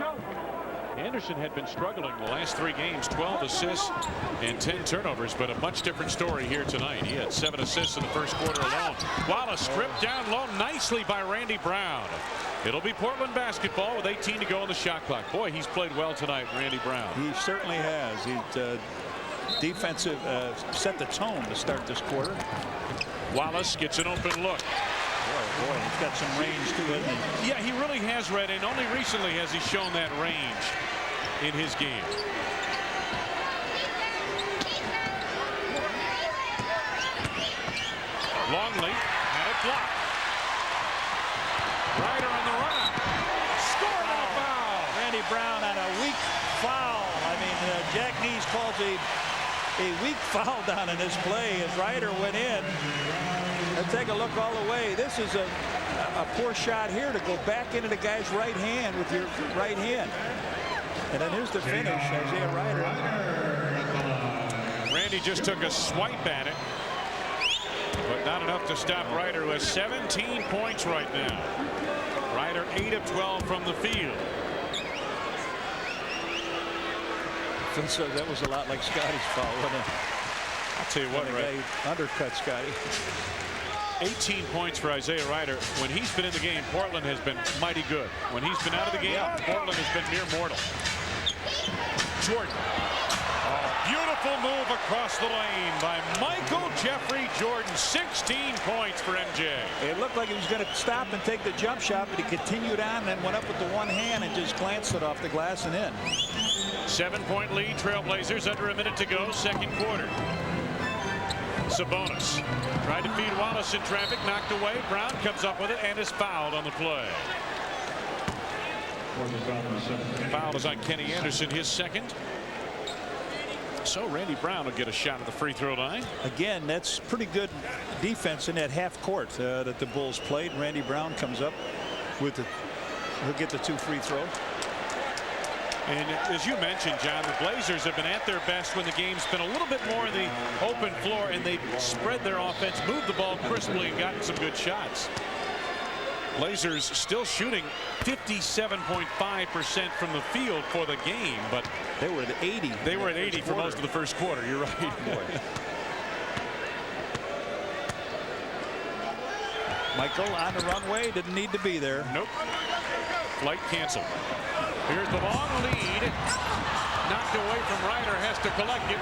Anderson had been struggling the last 3 games, 12 assists and 10 turnovers, but a much different story here tonight. He had 7 assists in the first quarter alone. Wallace stripped down low nicely by Randy Brown. It'll be Portland basketball with 18 to go on the shot clock. Boy, he's played well tonight, Randy Brown.
He certainly has. He's defensive set the tone to start this quarter.
Wallace gets an open look.
Boy, he's got some range to it.
Yeah, he really has, Red, and only recently has he shown that range in his game. Longley had it blocked. Ryder on the run. Scored on a foul.
Randy Brown on a weak foul. I mean, Jack Neese calls a weak foul down in this play as Ryder went in. Let's take a look all the way. This is a poor shot here to go back into the guy's right hand with your right hand. And then here's the finish, Isaiah Ryder.
Randy just took a swipe at it, but not enough to stop Ryder, who has 17 points right now. Ryder 8 of 12 from the field.
So that was a lot like Scotty's foul, wasn't it?
I'll tell you what, Ray.
Undercut Scotty.
18 points for Isaiah Ryder. When he's been in the game, Portland has been mighty good. When he's been out of the game, Portland has been mere mortal. Jordan. Beautiful move across the lane by Michael Jeffrey Jordan. 16 points for MJ.
It looked like he was going to stop and take the jump shot, but he continued on and then went up with the one hand and just glanced it off the glass and in.
7-point lead, Trailblazers, under a minute to go, second quarter. Sabonis tried to feed Wallace in traffic, knocked away. Brown comes up with it and is fouled on the play. Foul is on Kenny Anderson, his second. So Randy Brown will get a shot at the free throw line.
Again, that's pretty good defense in that half court that the Bulls played. Randy Brown comes up with the, he'll get the 2 free throws.
And as you mentioned, John, the Blazers have been at their best when the game's been a little bit more in the open floor, and they've spread their offense, moved the ball crisply, and gotten some good shots. Blazers still shooting 57.5% from the field for the game, but
they were at 80.
They were at 80 for most of the first quarter. You're right.
Michael on the runway, didn't need to be there.
Nope. Flight canceled. Here's the long lead. Knocked away from Ryder, has to collect it.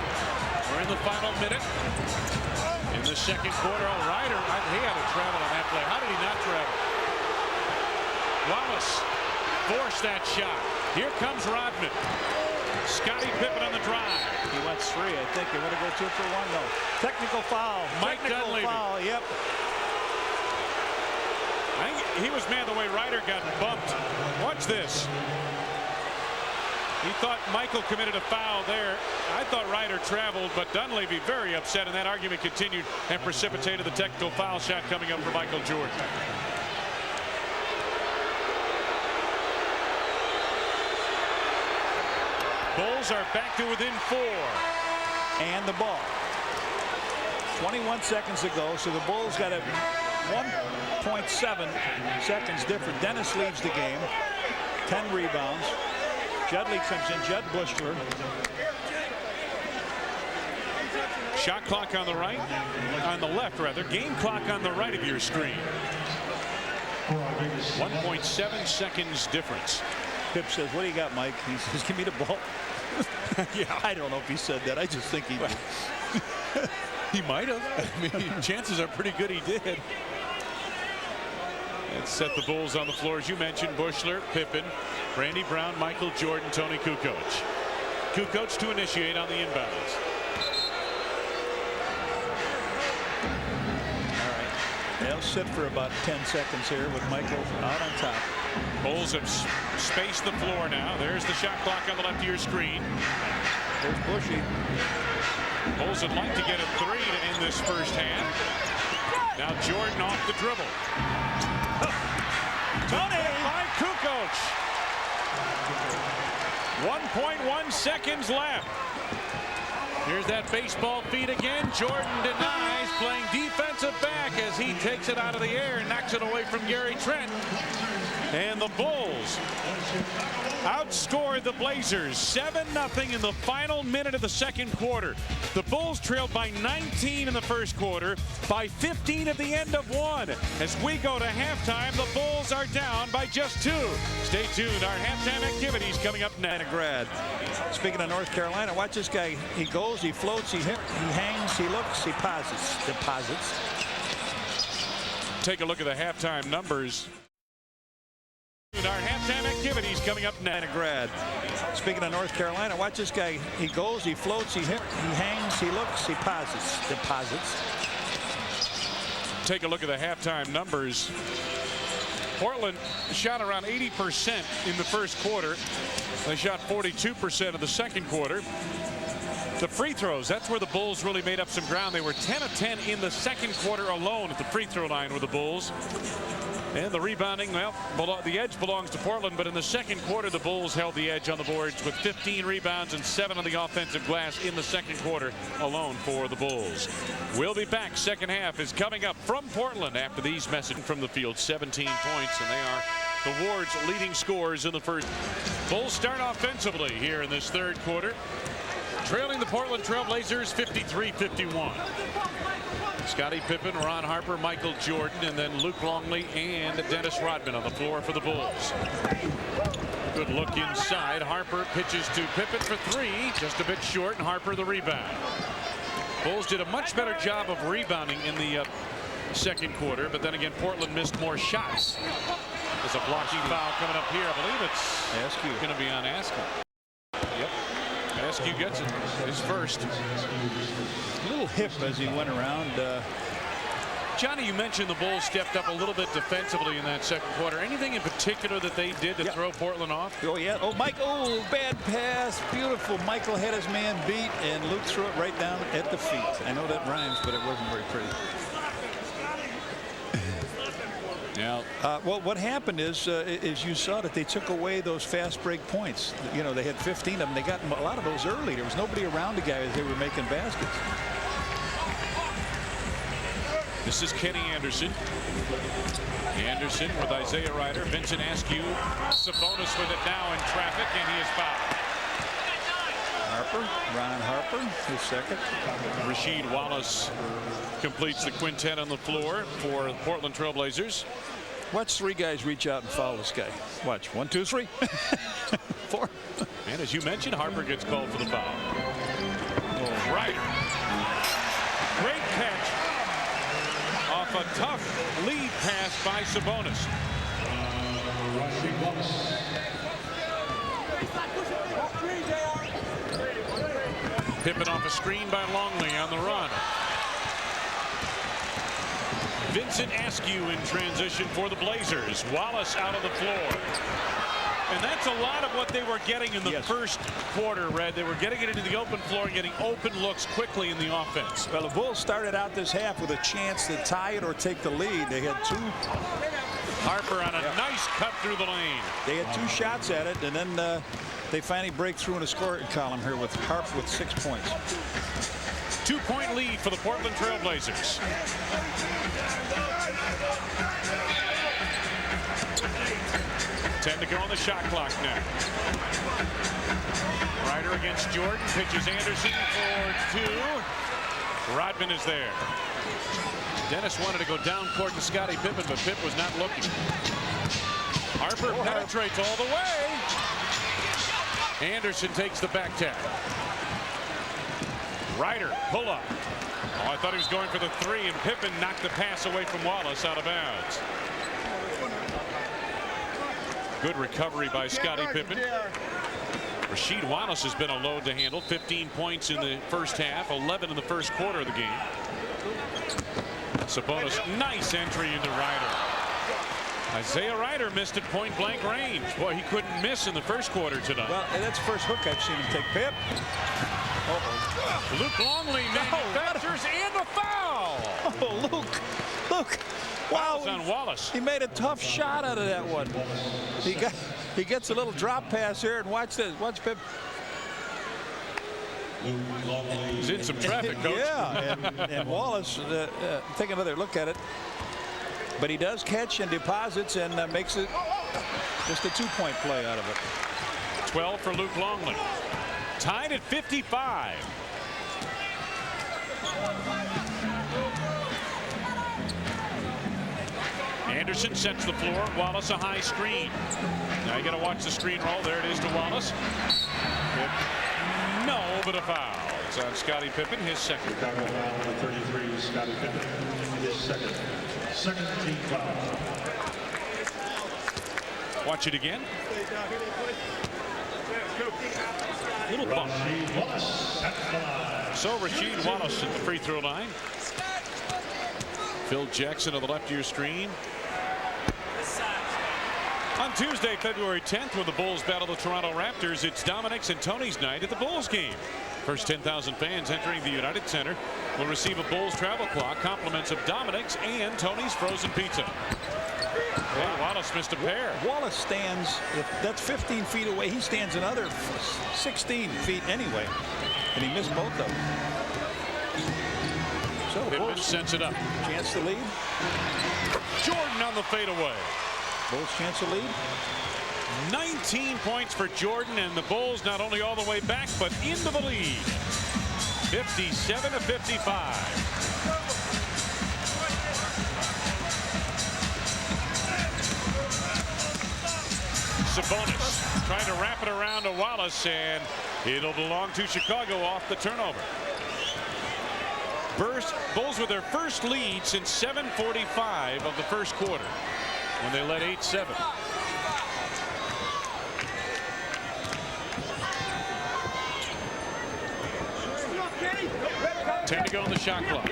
We're in the final minute. In the second quarter, Ryder, he had to travel on that play. How did he not travel? Wallace forced that shot. Here comes Rodman. Scottie Pippen on the drive.
He went 3, I think. They want to go 2 for 1, though. Technical foul.
Mike Dunleavy.
Foul, yep.
I think he was mad the way Ryder got bumped. Watch this. He thought Michael committed a foul there. I thought Ryder traveled, but Dunleavy very upset, and that argument continued and precipitated the technical foul shot coming up for Michael Jordan. Bulls are back to within 4.
And the ball. 21 seconds ago, so the Bulls got a 1.7 seconds different. Dennis leaves the game. 10 rebounds. Judley comes in. Judd Bushler.
Shot clock on the right, on the left rather. Game clock on the right of your screen. 1.7 seconds difference.
Pip says, "What do you got, Mike?" He says, "Give me the ball."
Yeah.
I don't know if he said that. I just think he did.
He might have. I mean, chances are pretty good he did. And set the Bulls on the floor, as you mentioned. Buechler, Pippen, Randy Brown, Michael Jordan, Tony Kukoc. Kukoc to initiate on the inbounds.
All right. They'll sit for about 10 seconds here with Michael out on top.
Bulls have spaced the floor now. There's the shot clock on the left of your screen.
There's Bushy.
Bulls would like to get a 3 to end this first half. Now Jordan off the dribble. Tony by Kukoc. 1.1 seconds left. Here's that baseball feed again. Jordan denies, playing defensive back as he takes it out of the air and knocks it away from Gary Trent. And the Bulls outscored the Blazers 7-0 in the final minute of the second quarter. The Bulls trailed by 19 in the first quarter, by 15 at the end of one. As we go to halftime, the Bulls are down by just 2. Stay tuned. Our halftime activities coming up next.
Grad. Speaking of North Carolina, watch this guy. He goes, he floats, he hangs, he looks, he deposits.
Take a look at the halftime numbers. Our halftime activities coming up next.
Grad. Speaking of North Carolina, watch this guy. He goes, he floats, he hangs, he looks, he deposits.
Take a look at the halftime numbers. Portland shot around 80% in the first quarter. They shot 42% of the second quarter. The free throws, that's where the Bulls really made up some ground. They were 10 of 10 in the second quarter alone at the free throw line with the Bulls. And the rebounding, well, the edge belongs to Portland, but in the second quarter, the Bulls held the edge on the boards with 15 rebounds and 7 on the offensive glass in the second quarter alone for the Bulls. We'll be back. Second half is coming up from Portland after these messages from the field. 17 points, and they are the Ward's leading scorers in the first. Bulls start offensively here in this third quarter, trailing the Portland Trail Blazers 53-51. Scottie Pippen, Ron Harper, Michael Jordan, and then Luke Longley and Dennis Rodman on the floor for the Bulls. Good look inside. Harper pitches to Pippen for 3, just a bit short, and Harper the rebound. Bulls did a much better job of rebounding in the second quarter, but then again, Portland missed more shots. There's a blocking foul coming up here. I believe it's going to be on Askew. Yep. Askew gets it, his first.
A little hip as he went around.
Johnny, you mentioned the Bulls stepped up a little bit defensively in that second quarter. Anything in particular that they did to throw Portland off?
Oh, yeah. Oh, Mike. Oh, bad pass. Beautiful. Michael had his man beat, and Luke threw it right down at the feet. I know that rhymes, but it wasn't very pretty.
Now,
well, what happened is you saw that they took away those fast break points. You know, they had 15 of them. They got a lot of those early. There was nobody around the guy as they were making baskets.
this is Kenny Anderson. Anderson with Isaiah Ryder, Vincent Askew, Sabonis with it now in traffic, and he is fouled.
Harper, Ron Harper, his second.
Rasheed Wallace completes the quintet on the floor for the Portland Trail Blazers.
Watch 3 guys reach out and foul this guy. Watch 1, 2, 3, 4.
And as you mentioned, Harper gets called for the foul. Oh, Ryder. Great catch off a tough lead pass by Sabonis. Pippen off a screen by Longley on the run. Vincent Askew in transition for the Blazers. Wallace out of the floor. And that's a lot of what they were getting in the first quarter, Red. They were getting it into the open floor and getting open looks quickly in the offense.
Well, the Bulls started out this half with a chance to tie it or take the lead. They had 2.
Harper on a nice cut through the lane.
They had 2 shots at it, and then they finally break through in the scoring column here with Harper with 6 points.
2-point lead for the Portland Trail Blazers. Ten to go on the shot clock now. Ryder against Jordan, pitches Anderson for 2. Rodman is there. Dennis wanted to go down court to Scottie Pippen, but Pippen was not looking. Harper penetrates all the way. Anderson takes the back tap. Ryder, pull up. Oh, I thought he was going for the three, and Pippen knocked the pass away from Wallace out of bounds. Good recovery by Scottie Pippen. Rasheed Wallace has been a load to handle. 15 points in the first half, 11 in the first quarter of the game. Sabonis, nice entry into Ryder. Isaiah Ryder missed at point blank range. Boy, he couldn't miss in the first quarter tonight.
Well, that's the first hook I've seen him take. Pip.
Luke Longley manufactures and a foul.
Oh, Luke. Wow.
Fouls on Wallace.
He made a tough shot out of that one. He gets a little drop pass here, and watch this. Watch Pip.
He's in some traffic, coach.
Yeah, and Wallace take another look at it. But he does catch and deposits and makes it just a 2-point play out of it.
12 for Luke Longley. Tied at 55. Anderson sets the floor. Wallace a high screen. Now you got to watch the screen roll. There it is to Wallace. No, but a foul. It's on Scottie Pippen, his second.
Chicago foul number 33, Scottie Pippen, his second team foul.
Watch it again. Little bump.
Rasheed Wallace at the line.
So Rasheed Wallace at the free throw line. Phil Jackson on the left of your screen. On Tuesday, February 10th, when the Bulls battle the Toronto Raptors, it's Dominic's and Tony's night at the Bulls game. First 10,000 fans entering the United Center will receive a Bulls travel clock, compliments of Dominic's and Tony's frozen pizza. Well, Wallace missed a pair.
Wallace stands, that's 15 feet away. He stands another 16 feet anyway, and he missed both of them. So
Pippen sets it up.
Chance to lead.
Jordan on the fadeaway.
Bulls chance to lead.
19 points for Jordan, and the Bulls not only all the way back, but into the lead. 57 to 55. Sabonis trying to wrap it around to Wallace, and it'll belong to Chicago off the turnover. Bulls with their first lead since 7:45 of the first quarter, when they led 8-7. Ten to go on the shot clock.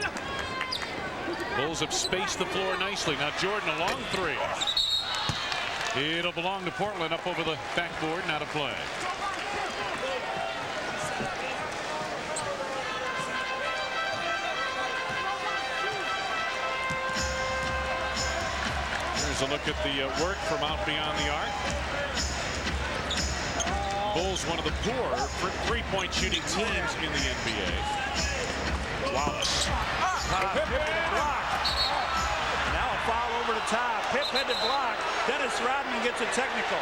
Bulls have spaced the floor nicely. Now Jordan a long three. It'll belong to Portland, up over the backboard, not a play. Here's a look at the work from out beyond the arc. Bulls, one of the poorer three-point shooting teams in the NBA. Wallace.
Now a foul over the top. Pip had to block. Dennis Rodman gets a technical.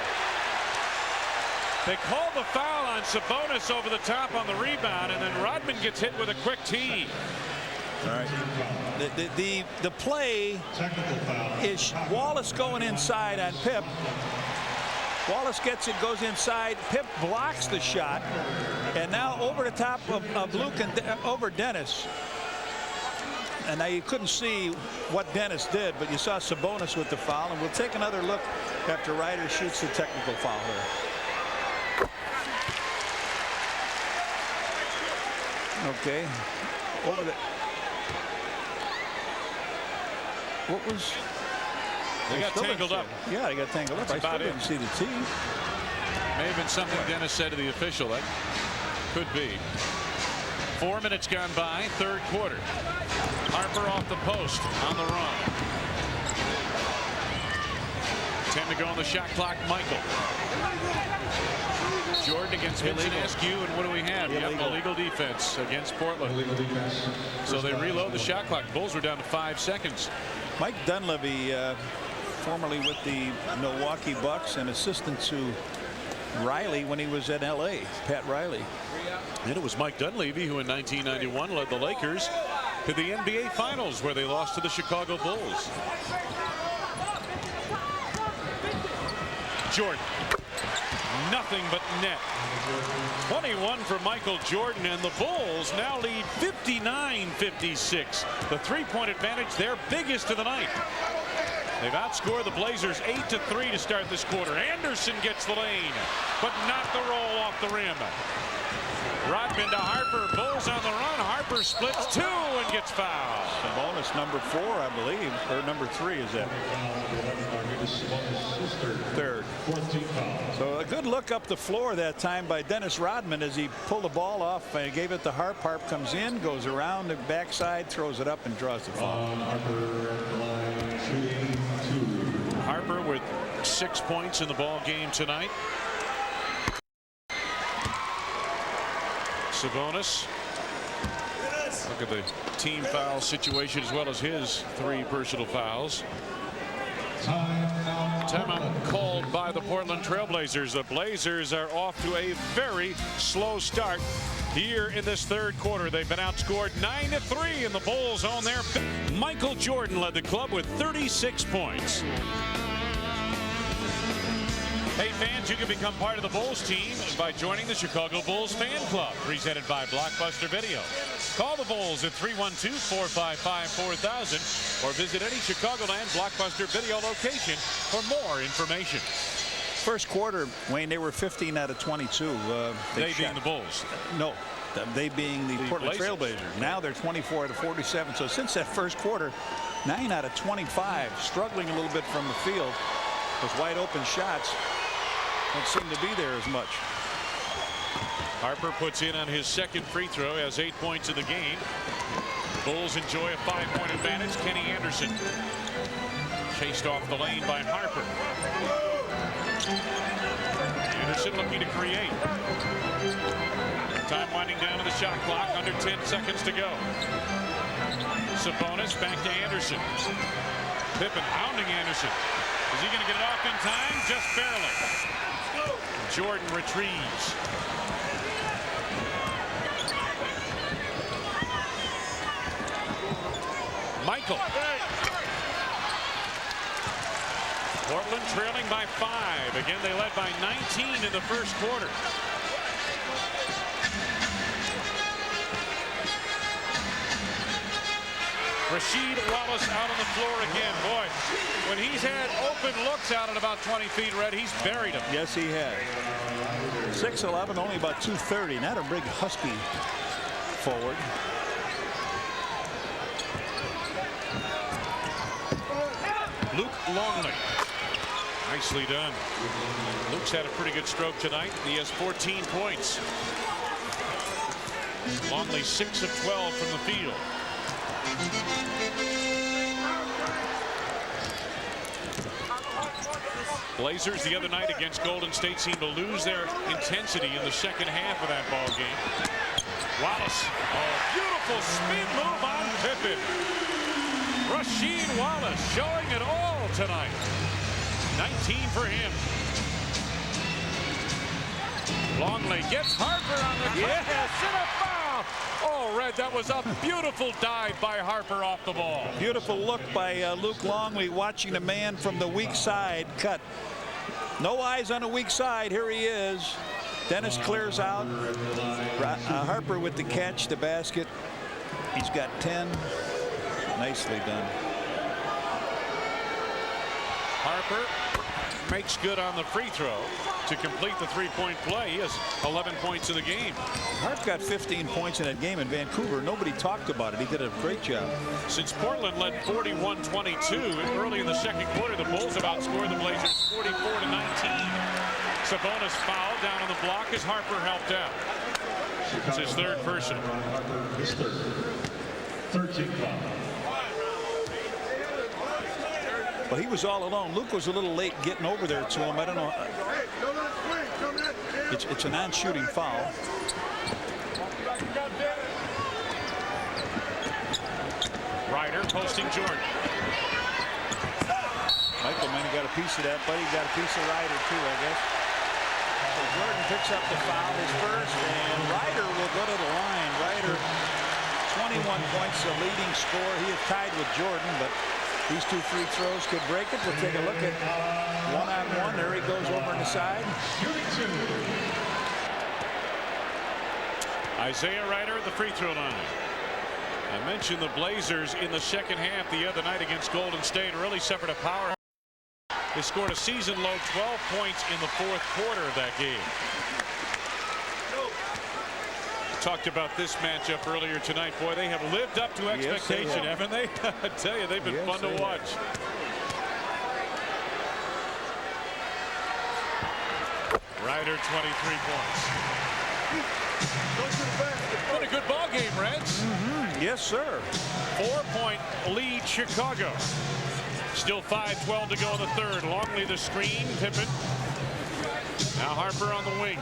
They called the foul on Sabonis over the top on the rebound, and then Rodman gets hit with a quick tee.
All right. The play is Wallace going inside on Pip. Wallace gets it, goes inside. Pip blocks the shot, and now over the top of Luke and over Dennis. And now you couldn't see what Dennis did, but you saw Sabonis with the foul, and we'll take another look after Ryder shoots the technical foul here. Okay, over the. What was?
They got tangled up.
Yeah, they got tangled up. I still didn't see the tee.
May have been something Dennis said to the official. That could be. 4 minutes gone by, third quarter. Harper off the post on the run. 10 to go on the shot clock. Michael. Jordan against Vincent Askew, and what do we have? Yep, illegal defense against Portland. So they reload the shot clock. Bulls are down to 5 seconds.
Mike Dunleavy, formerly with the Milwaukee Bucks and assistant to Riley when he was at LA, Pat Riley.
And it was Mike Dunleavy who in 1991 led the Lakers to the NBA Finals, where they lost to the Chicago Bulls. Jordan Nothing but net. 21 for Michael Jordan, and the Bulls now lead 59-56. The three-point advantage, their biggest of the night. They've outscored the Blazers 8-3 to start this quarter. Anderson gets the lane, but not the roll off the rim. Rodman to Harper. Bulls on the run. Harper splits two and gets fouled.
Sabonis number 4, I believe, or number 3 is that? Third. So a good look up the floor that time by Dennis Rodman as he pulled the ball off and gave it to Harp. Harp comes in, goes around the backside, throws it up, and draws the foul.
Harper with 6 points in the ball game tonight. Sabonis. Look at the team foul situation as well as his 3 personal fouls. Timeout called by the Portland Trailblazers. The Blazers are off to a very slow start here in this third quarter. They've been outscored 9-3, and the Bulls own their. Michael Jordan led the club with 36 points. Hey fans, you can become part of the Bulls team by joining the Chicago Bulls fan club, presented by Blockbuster Video. Call the Bulls at 312-455-4000 or visit any Chicagoland Blockbuster Video location for more information.
First quarter, Wayne, they were 15 out of 22.
They being the Bulls.
No, they being the Portland Trailblazers. Now they're 24 out of 47. So since that first quarter, 9 out of 25, struggling a little bit from the field. Those wide open shots don't seem to be there as much.
Harper puts in on his second free throw, has 8 points in the game. The Bulls enjoy a 5-point advantage. Kenny Anderson chased off the lane by Harper. Anderson looking to create. Time winding down to the shot clock, under 10 seconds to go. Sabonis back to Anderson. Pippen hounding Anderson. Is he going to get it off in time? Just barely. Jordan retrieves. Michael. Portland trailing by 5. Again, they led by 19 in the first quarter. Rasheed Wallace out on the floor again. Boy, when he's had open looks out at about 20 feet, Red, he's buried them.
Yes, he has. 6'11", only about 230. Not a big husky forward.
Luke Longley. Nicely done. Luke's had a pretty good stroke tonight. He has 14 points. Longley 6 of 12 from the field. Blazers the other night against Golden State seemed to lose their intensity in the second half of that ball game. Wallace. Oh, beautiful spin move on Pippen. Rasheed Wallace showing it all tonight. 19 for him. Longley gets Harper on the yes, and a foul. Oh, Red, that was a beautiful dive by Harper off the ball.
Beautiful look by Luke Longley, watching the man from the weak side cut. No eyes on the weak side. Here he is. Dennis clears out. Harper with the catch, the basket. He's got 10. Nicely done.
Harper makes good on the free throw to complete the three-point play. He has 11 points in the game.
Hart got 15 points in that game in Vancouver. Nobody talked about it. He did a great job.
Since Portland led 41-22 early in the second quarter, the Bulls have outscored the Blazers 44-19. Sabonis fouled down on the block as Harper helped out. It's his third personal.
13 foul.
But he was all alone. Luke was a little late getting over there to him. I don't know. It's a non-shooting foul.
Ryder posting Jordan.
Michael might have got a piece of that, but he got a piece of Ryder too, I guess. So Jordan picks up the foul, his first, and Ryder will go to the line. Ryder, 21 points, the leading scorer. He is tied with Jordan, but these two free throws could break it. We'll take a look at One-on-one. There he goes over on the side.
Isaiah Ryder at the free throw line. I mentioned the Blazers in the second half the other night against Golden State really suffered a power. They scored a season low 12 points in the fourth quarter of that game. Talked about this matchup earlier tonight. Boy, they have lived up to expectation, haven't they? I tell you, they've been fun to watch. Ryder, 23 points. Been a good ball game, Reds.
Yes, sir.
4-point lead, Chicago. Still 5:12 to go in the third. Longley the screen. Pippen. Now Harper on the wing.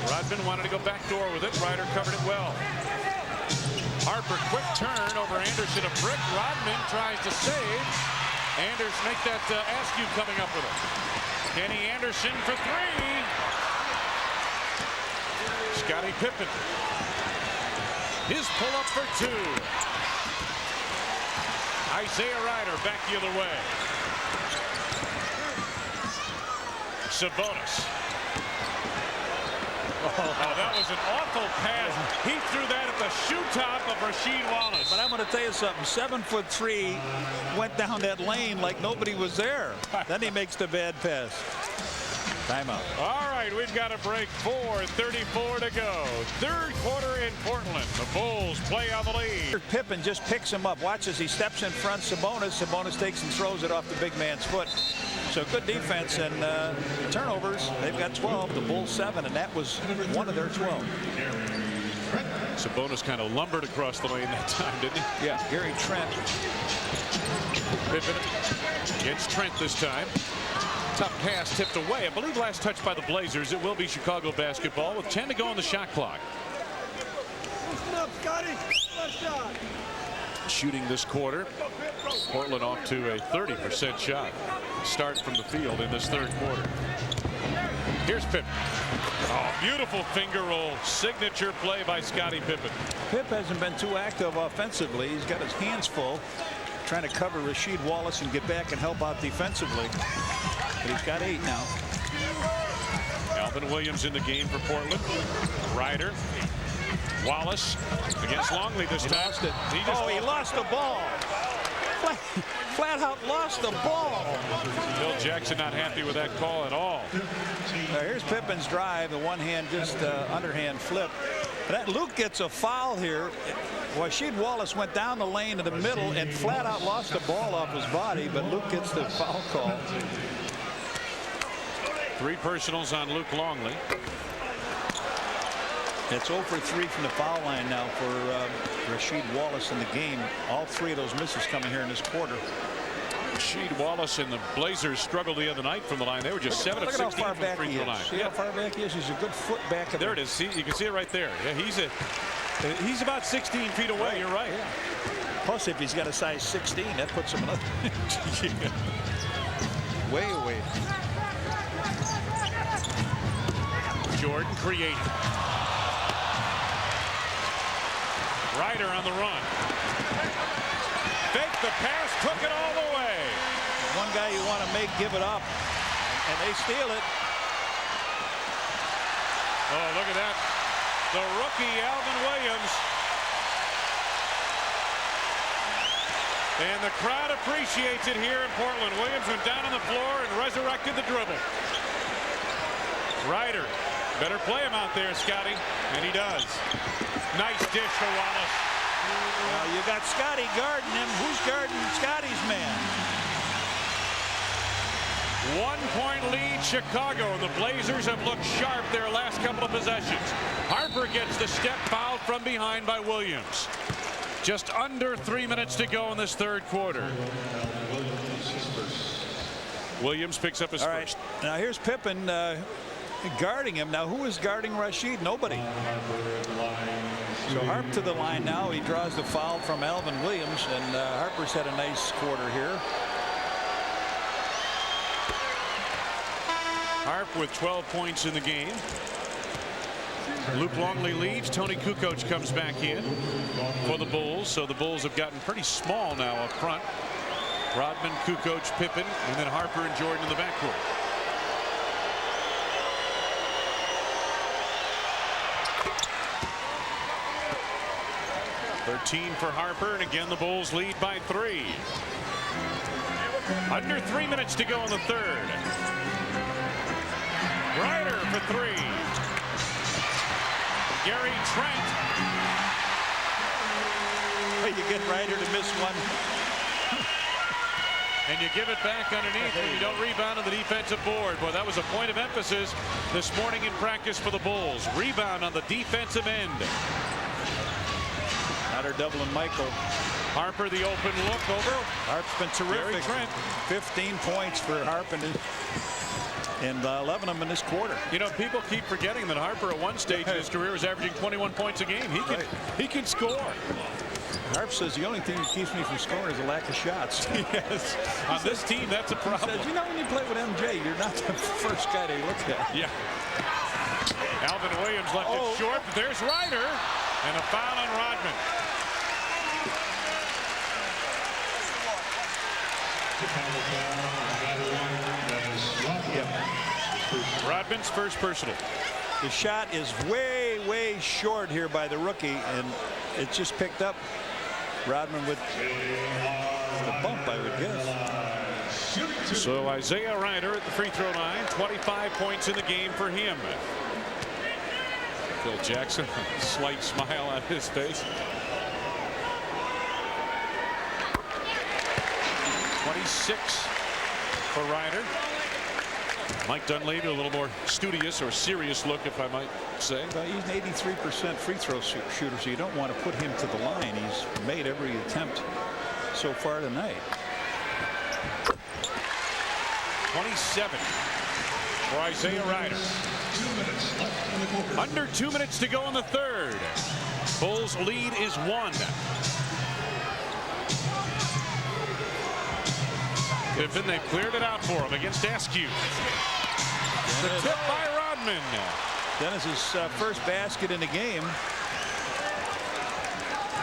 Rodman wanted to go back door with it. Ryder covered it well. Harper, quick turn over Anderson. A brick. Rodman tries to save. Anderson, make that Askew coming up with it. Kenny Anderson for three. Scottie Pippen. His pull-up for two. Isaiah Ryder back the other way. Sabonis. Oh, that was an awful pass. He threw that at the shoe top of Rasheed Wallace.
But I'm going to tell you something. 7'3" went down that lane like nobody was there. Then he makes the bad pass. Timeout.
All right, we've got a break. 4:34 to go. Third quarter in Portland. The Bulls play on the lead.
Pippen just picks him up. Watch as he steps in front. Sabonis takes and throws it off the big man's foot. So good defense and turnovers. They've got 12. The Bulls 7, and that was one of their 12.
Sabonis kind of lumbered across the lane that time, didn't he?
Yeah, Gary Trent.
Pippen against Trent this time. Tough pass tipped away. I believe last touch by the Blazers. It will be Chicago basketball with 10 to go on the shot clock. Shooting this quarter. Portland off to a 30% shot. Start from the field in this third quarter. Here's Pippen. Oh, beautiful finger roll. Signature play by Scottie Pippen.
Pip hasn't been too active offensively. He's got his hands full trying to cover Rasheed Wallace and get back and help out defensively. But he's got 8 now.
Alvin Williams in the game for Portland. Ryder. Wallace against Longley this time.
Lost it. He lost the ball. Flat out lost the ball.
Bill Jackson not happy with that call at all.
Now here's Pippen's drive. The one hand just underhand flip. That Luke gets a foul here. Rasheed Wallace went down the lane in the middle and flat out lost the ball off his body, but Luke gets the foul call.
3 personals on Luke Longley.
It's 0 for 3 from the foul line now for Rasheed Wallace in the game. All 3 of those misses coming here in this quarter.
Rasheed Wallace and the Blazers struggled the other night from the line. They were just 7 of 16 from the free throw line.
See how far back he is? He's a good foot back.
There it is. See, you can see it right there. Yeah, he's about 16 feet away. Right. You're right.
Yeah. Plus, if he's got a size 16, that puts him another way away.
Jordan creating. Ryder on the run. Fake the pass, took it all the way.
One guy you want to make give it up, and they steal it.
Oh, look at that. The rookie, Alvin Williams. And the crowd appreciates it here in Portland. Williams went down on the floor and resurrected the dribble. Ryder. Better play him out there, Scotty. And he does. Nice dish for Wallace.
Well, you got Scotty guarding him. Who's guarding Scotty's man?
1-point lead, Chicago. The Blazers have looked sharp their last couple of possessions. Harper gets the step fouled from behind by Williams. Just under 3 minutes to go in this third quarter. Williams picks up his first.
Now here's Pippen guarding him. Now who is guarding Rasheed? Nobody. So Harp to the line now. He draws the foul from Alvin Williams, and Harper's had a nice quarter here.
Harp with 12 points in the game. Luke Longley leads. Tony Kukoc comes back in for the Bulls. So the Bulls have gotten pretty small now up front. Rodman, Kukoc, Pippen, and then Harper and Jordan in the backcourt. .13 for Harper, and again the Bulls lead by 3. Under 3 minutes to go in the third. Ryder for 3. Gary Trent.
Well, you get Ryder to miss one.
And you give it back underneath when you don't rebound on the defensive board. Boy, that was a point of emphasis this morning in practice for the Bulls. Rebound on the defensive end.
Ryder doubling Michael.
Harper, the open look over.
Harp's been terrific.
Gary Trent.
15 points for Harp and 11 of them in this quarter.
You know, people keep forgetting that Harper at one stage in his career was averaging 21 points a game. He can score.
Harp says the only thing that keeps me from scoring is a lack of shots.
Yes. On this team, that's a problem.
He says, you know, when you play with MJ, you're not the first guy they look at.
Yeah. Alvin Williams left it short. But there's Ryder. And a foul on Rodman. Rodman's first personal.
The shot is way, way short here by the rookie, and it's just picked up. Rodman with the bump, I would guess.
So Isaiah Ryder at the free throw line, 25 points in the game for him. Phil Jackson, a slight smile on his face. 26 for Ryder. Mike Dunleavy, a little more studious or serious look, if I might say.
Well, he's an 83% free throw shooter, so you don't want to put him to the line. He's made every attempt so far tonight.
27 for Isaiah Ryder. Under 2 minutes to go in the third. Bulls lead is 1. Pippen, they've cleared it out for him against Askew. The tip by Rodman.
Dennis's first basket in the game.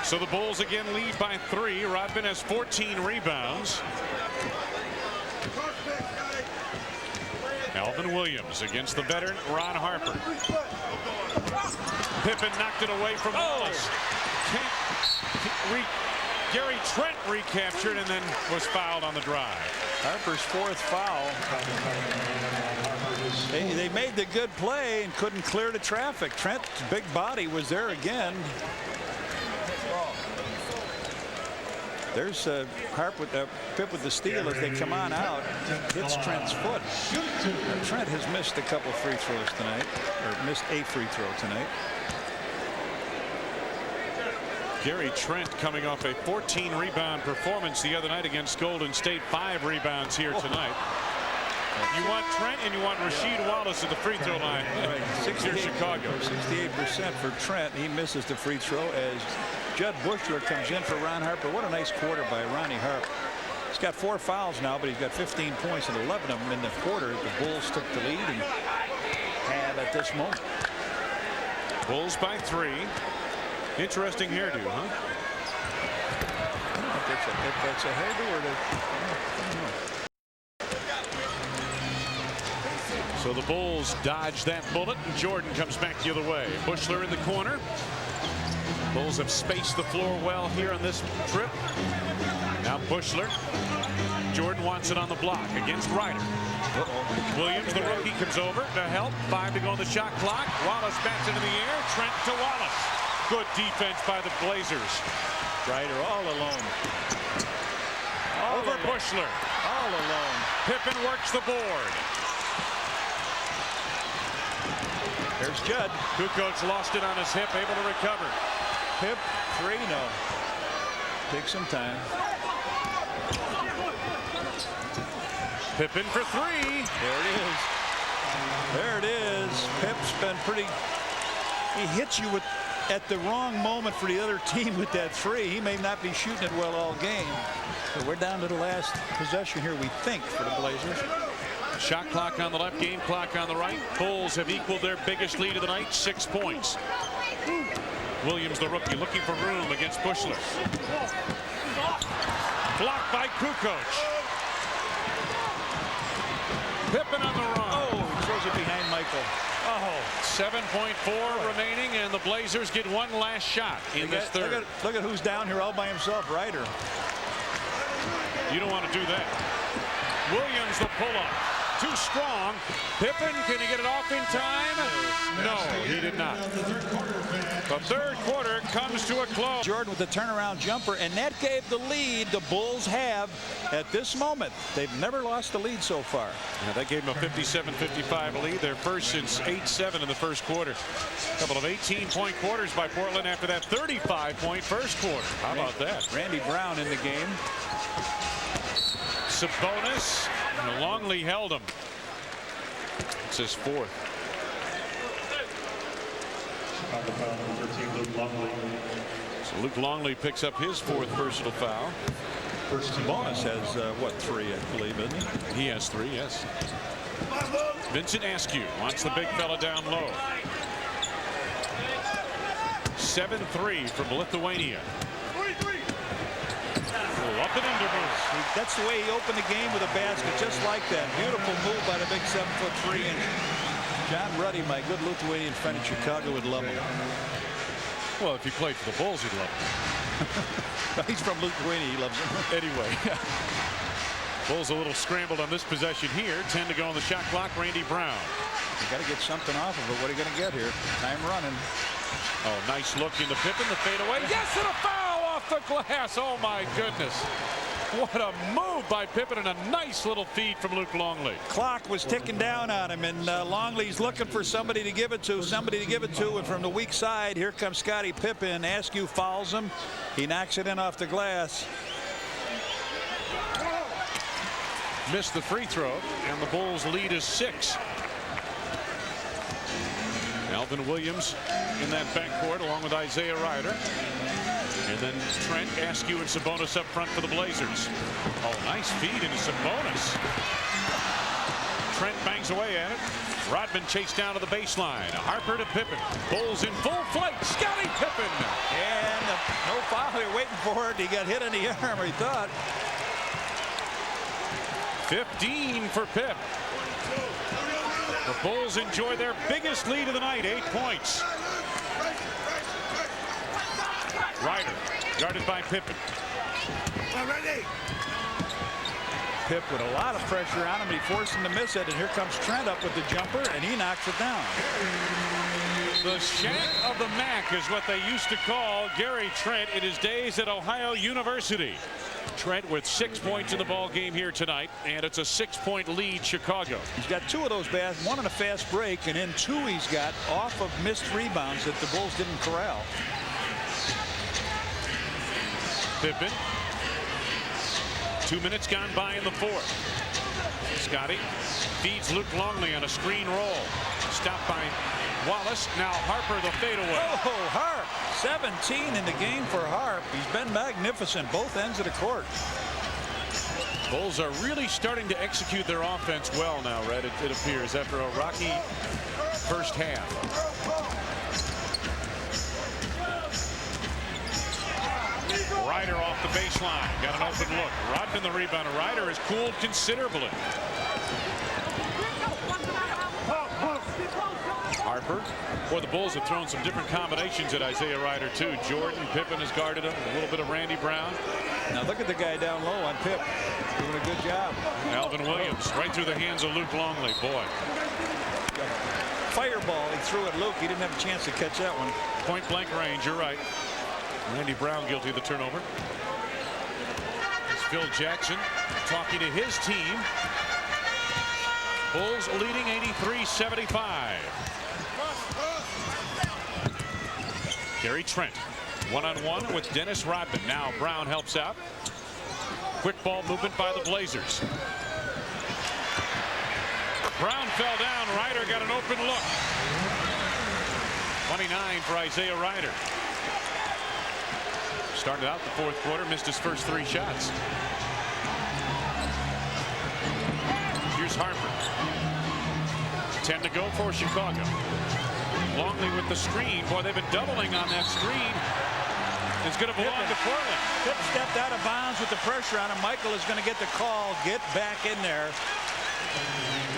So the Bulls again lead by 3. Rodman has 14 rebounds. Alvin Williams against the veteran Ron Harper. Pippen knocked it away from Wallace. Gary Trent recaptured and then was fouled on the drive.
Harper's 4th foul. They made the good play and couldn't clear the traffic. Trent's big body was there again. There's Harp with Pip with the steal as they come on out. Hits Trent's foot. Trent has missed a couple free throws tonight, or missed a free throw tonight.
Gary Trent coming off a 14 rebound performance the other night against Golden State. 5 rebounds here tonight. You want Trent and you want Rasheed Wallace at the free throw line.
Right.
Here Chicago.
68% for Trent. He misses the free throw as Judd Bushler comes in for Ron Harper. What a nice quarter by Ronnie Harp. He's got 4 fouls now, but he's got 15 points and 11 of them in the quarter. The Bulls took the lead and have at this moment.
Bulls by 3. Interesting hairdo, huh?
I don't think that's a hairdo or
So the Bulls dodge that bullet, and Jordan comes back the other way. Bushler in the corner. Bulls have spaced the floor well here on this trip. Now Bushler. Jordan wants it on the block against Ryder. Williams, the rookie, comes over to help. 5 to go on the shot clock. Wallace bats it in the air. Trent to Wallace. Good defense by the Blazers.
Ryder all alone.
Over Bushler.
All alone.
Pippen works the board.
There's Judd.
Kukoc lost it on his hip, able to recover.
Pip, 3, no. Take some time.
Pippen for 3.
There it is. There it is. Pip's been pretty. He hits you at the wrong moment for the other team with that 3. He may not be shooting it well all game. But we're down to the last possession here, we think, for the Blazers.
Shot clock on the left, game clock on the right. Bulls have equaled their biggest lead of the night, 6 points. Williams, the rookie, looking for room against Bushler. Blocked by Kukoc. Pippen on the run.
Oh, throws it behind Michael. Oh,
7.4 remaining, and the Blazers get one last shot in this third.
Look at who's down here all by himself, Ryder.
You don't want to do that. Williams, the pull-up. Too strong. Pippen, can he get it off in time? No, he did not. The third quarter comes to a close.
Jordan with the turnaround jumper, and that gave the lead the Bulls have at this moment. They've never lost the lead so far.
Yeah, that gave them a 57-55 lead. Their first since 8-7 in the first quarter. A couple of 18-point quarters by Portland after that 35-point first quarter. How about that?
Randy Brown in the game.
Sabonis. And Longley held him. It's his fourth.
Chicago foul number 13, Luke Longley.
So Luke Longley picks up his fourth personal foul.
First team
Sabonis has what, 3, I believe, isn't he?
He has 3, yes. Vincent Askew wants the big fella down low. 7-3 from Lithuania. Up and under move.
That's the way he opened the game with a basket, just like that. Beautiful move by the big 7'3" inch. John Ruddy, my good Lithuanian friend in Chicago, would love him.
Well, if he played for the Bulls, he'd love him.
He's from Lithuania. He loves him.
Anyway. Bulls a little scrambled on this possession here. 10 to go on the shot clock. Randy Brown.
You got to get something off of it. What are you going to get here? Time running.
Oh, nice look into Pippen. The fadeaway. Yes, and a foul off the glass. Oh, my goodness. What a move by Pippen and a nice little feed from Luke Longley.
Clock was ticking down on him, and Longley's looking for somebody to give it to, and from the weak side, here comes Scottie Pippen. Askew fouls him. He knocks it in off the glass.
Missed the free throw, and the Bulls lead is 6. Alvin Williams in that backcourt along with Isaiah Ryder. And then Trent, Askew, and Sabonis up front for the Blazers. Oh, nice feed into Sabonis. Trent bangs away at it. Rodman chased down to the baseline. Harper to Pippen. Bulls in full flight. Scottie Pippen.
And no foul. They're waiting for it. He got hit in the arm, he thought.
15 for Pip. The Bulls enjoy their biggest lead of the night, 8 points. Ryder guarded by Pippen.
Pip with a lot of pressure on him. He forced him to miss it, and here comes Trent up with the jumper, and he knocks it down.
The Shank of the MAC is what they used to call Gary Trent in his days at Ohio University. Trent with 6 points in the ball game here tonight, and it's a 6-point lead Chicago.
He's got 2 of those baskets, 1 on a fast break, and then 2 he's got off of missed rebounds that the Bulls didn't corral.
Pippen. 2 minutes gone by in the fourth. Scottie feeds Luke Longley on a screen roll. Stopped by Wallace. Now Harper the fadeaway.
Oh, Harp. 17 in the game for Harp. He's been magnificent both ends of the court.
Bulls are really starting to execute their offense well now, Red, it appears, after a rocky first half. Ryder off the baseline. Got an open look. Rodman the rebounder. Ryder has cooled considerably. Harper. Boy, the Bulls have thrown some different combinations at Isaiah Ryder, too. Jordan, Pippen has guarded him. A little bit of Randy Brown.
Now look at the guy down low on Pip. Doing a good job.
Alvin Williams right through the hands of Luke Longley. Boy.
Fireball he threw at Luke. He didn't have a chance to catch that one.
Point blank range. You're right. Randy Brown guilty of the turnover. It's Phil Jackson talking to his team. Bulls leading 83-75. Gary Trent one-on-one with Dennis Rodman. Now Brown helps out. Quick ball movement by the Blazers. Brown fell down. Ryder got an open look. 29 for Isaiah Ryder. Started out the fourth quarter, missed his first 3 shots. Here's Harper. 10 to go for Chicago. Longley with the screen. Boy, they've been doubling on that screen. It's going to belong to Portland.
Pippen stepped out of bounds with the pressure on him. Michael is going to get the call. Get back in there.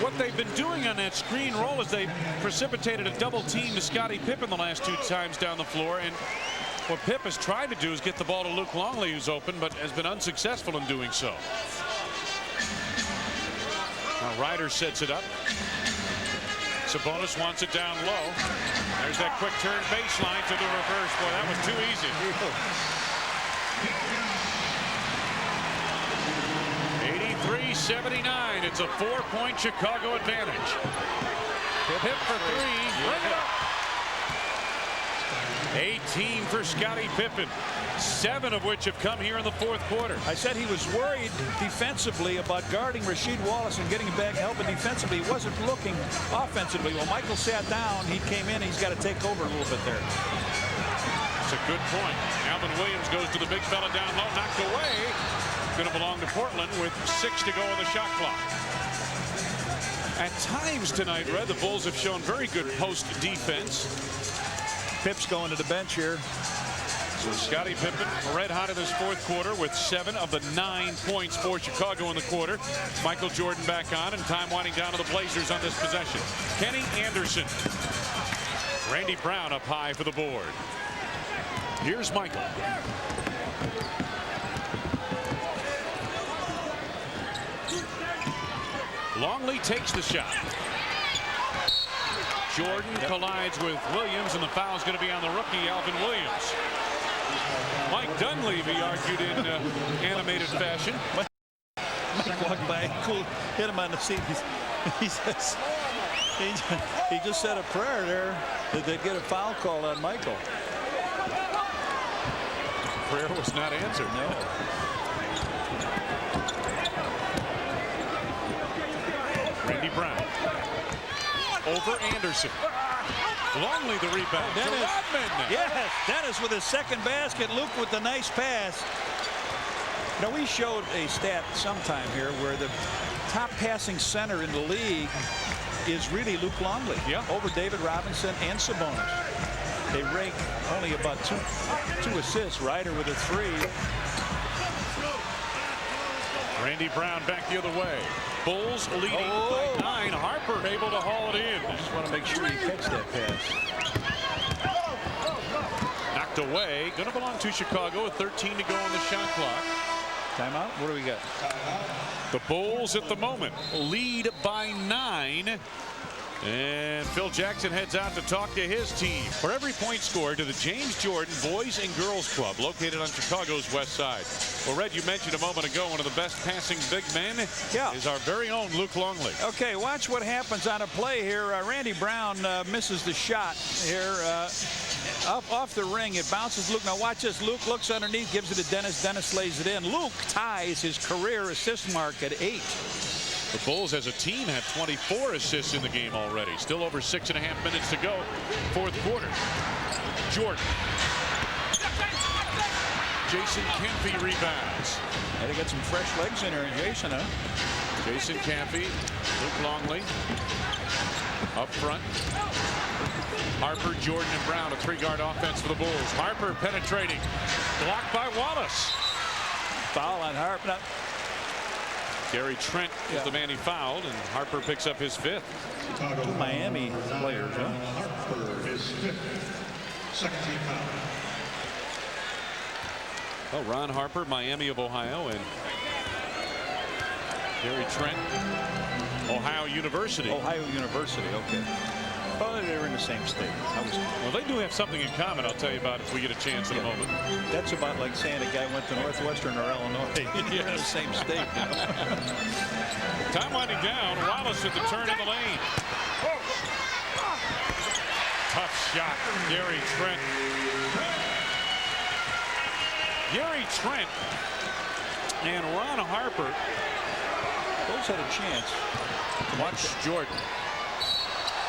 What they've been doing on that screen roll is they precipitated a double team to Scottie Pippen the last 2 times down the floor. And what Pip has tried to do is get the ball to Luke Longley, who's open, but has been unsuccessful in doing so. Now Ryder sets it up. Sabonis wants it down low. There's that quick turn baseline to the reverse. Boy, that was too easy. 83-79. It's a 4-point Chicago advantage. Hip for 3. Bring it up. 18 for Scottie Pippen, 7 of which have come here in the 4th quarter.
I said he was worried defensively about guarding Rasheed Wallace and getting him back, helping defensively. He wasn't looking offensively. Well, Michael sat down. He came in. He's got to take over a little bit there.
That's a good point. Alvin Williams goes to the big fella down low, knocked away. Going to belong to Portland with 6 to go on the shot clock. At times tonight, Red, the Bulls have shown very good post defense.
Pip's going to the bench here.
So Scottie Pippen red hot in this 4th quarter with 7 of the 9 points for Chicago in the quarter. Michael Jordan back on, and time winding down to the Blazers on this possession. Kenny Anderson. Randy Brown up high for the board. Here's Michael. Longley takes the shot. Jordan collides with Williams, and the foul is going to be on the rookie, Alvin Williams. Mike Dunleavy argued in animated fashion.
Mike walked by, cool, hit him on the seat. He just said a prayer there that they'd get a foul call on Michael.
Prayer was not answered.
No.
Randy Brown. Over Anderson. Longley the rebound.
Dennis.
Rodman.
Yes, Dennis with his 2nd basket. Luke with the nice pass. Now, we showed a stat sometime here where the top passing center in the league is really Luke Longley.
Yeah.
Over David Robinson and Sabonis. They rank only about two assists. Ryder with a 3.
Randy Brown back the other way. Bulls leading by 9. Harper able to haul it in.
Just want to make sure you catch that pass.
Knocked away. Going to belong to Chicago with 13 to go on the shot clock.
Timeout. What do we got?
The Bulls at the moment lead by 9. And Phil Jackson heads out to talk to his team. For every point scored to the James Jordan Boys and Girls Club located on Chicago's west side. Well, Red, you mentioned a moment ago one of the best passing big men is our very own Luke Longley.
Okay, watch what happens on a play here. Randy Brown misses the shot here. Up off the ring, it bounces Luke. Now watch this. Luke looks underneath, gives it to Dennis. Dennis lays it in. Luke ties his career assist mark at 8.
The Bulls as a team have 24 assists in the game already. Still over 6.5 minutes to go. 4th quarter. Jordan. Jason Campy rebounds.
They got some fresh legs in here, Jason, huh?
Jason Campy, Luke Longley up front. Harper, Jordan, and Brown, a 3-guard offense for the Bulls. Harper penetrating, blocked by Wallace.
Foul on Harper. Now,
Gary Trent is the man he fouled, and Harper picks up his 5th.
2 Miami players, huh?
Harper is 5th. 2nd team foul.
Well, Ron Harper, Miami of Ohio, and Gary Trent, Ohio University.
Ohio University, okay. Well, they were in the same state.
Well, they do have something in common, I'll tell you about if we get a chance in a moment.
That's about like saying a guy went to Northwestern or Illinois. You're in the same state. You know?
Time winding down. Wallace at the turn in the lane. Tough shot, Gary Trent. Gary Trent and Ron Harper.
Those had a chance.
Watch Jordan.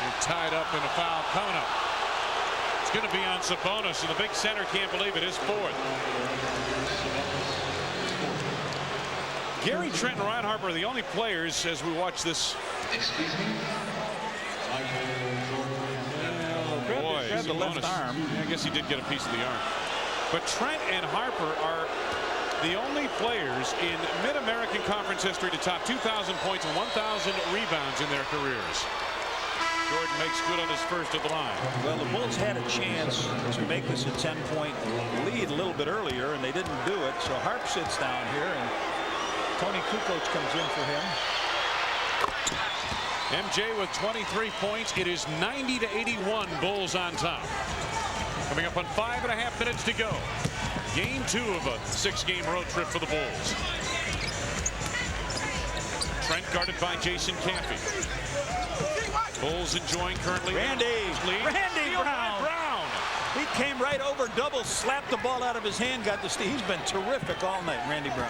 They're tied up in a foul coming up. It's going to be on Sabonis, and the big center can't believe it. His 4th. Gary Trent and Ron Harper are the only players as we watch this.
Excuse me.
Grab the left arm.
I guess he did get a piece of the arm. But Trent and Harper are the only players in Mid-American Conference history to top 2,000 points and 1,000 rebounds in their careers. Jordan makes good on his first at the line.
Well, the Bulls had a chance to make this a 10-point lead a little bit earlier, and they didn't do it. So Harp sits down here, and Tony Kukoc comes in for him.
MJ with 23 points. It is 90-81. Bulls on top. Coming up on 5.5 minutes to go. Game 2 of a 6-game road trip for the Bulls. Trent guarded by Jason Caffey. Bulls enjoying currently
Randy
Brown.
He came right over, double slapped the ball out of his hand, got the steal. He's been terrific all night, Randy Brown.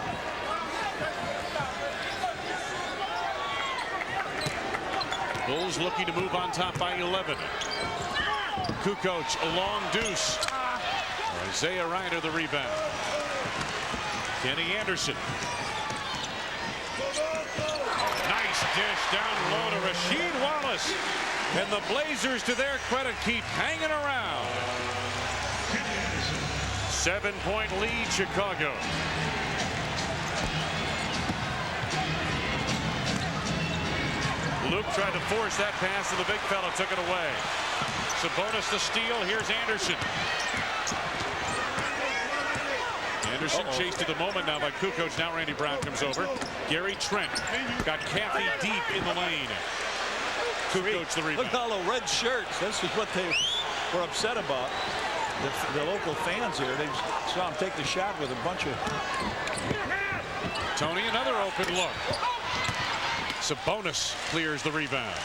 Bulls looking to move on top by 11. Kukoc, a long deuce. Isaiah Rider the rebound. Kenny Anderson. Nice dish down low to Rasheed Wallace. And the Blazers, to their credit, keep hanging around. 7-point lead, Chicago. Luke tried to force that pass, and the big fella took it away. Sabonis the steal. Here's Anderson. Anderson chased to the moment now by Kukoc. Now Randy Brown comes over. Gary Trent got Caffey deep in the lane. Kukoc the rebound.
Look at all the red shirts. This is what they were upset about. The local fans here. They saw him take the shot with a bunch of.
Tony, another open look. Sabonis clears the rebound.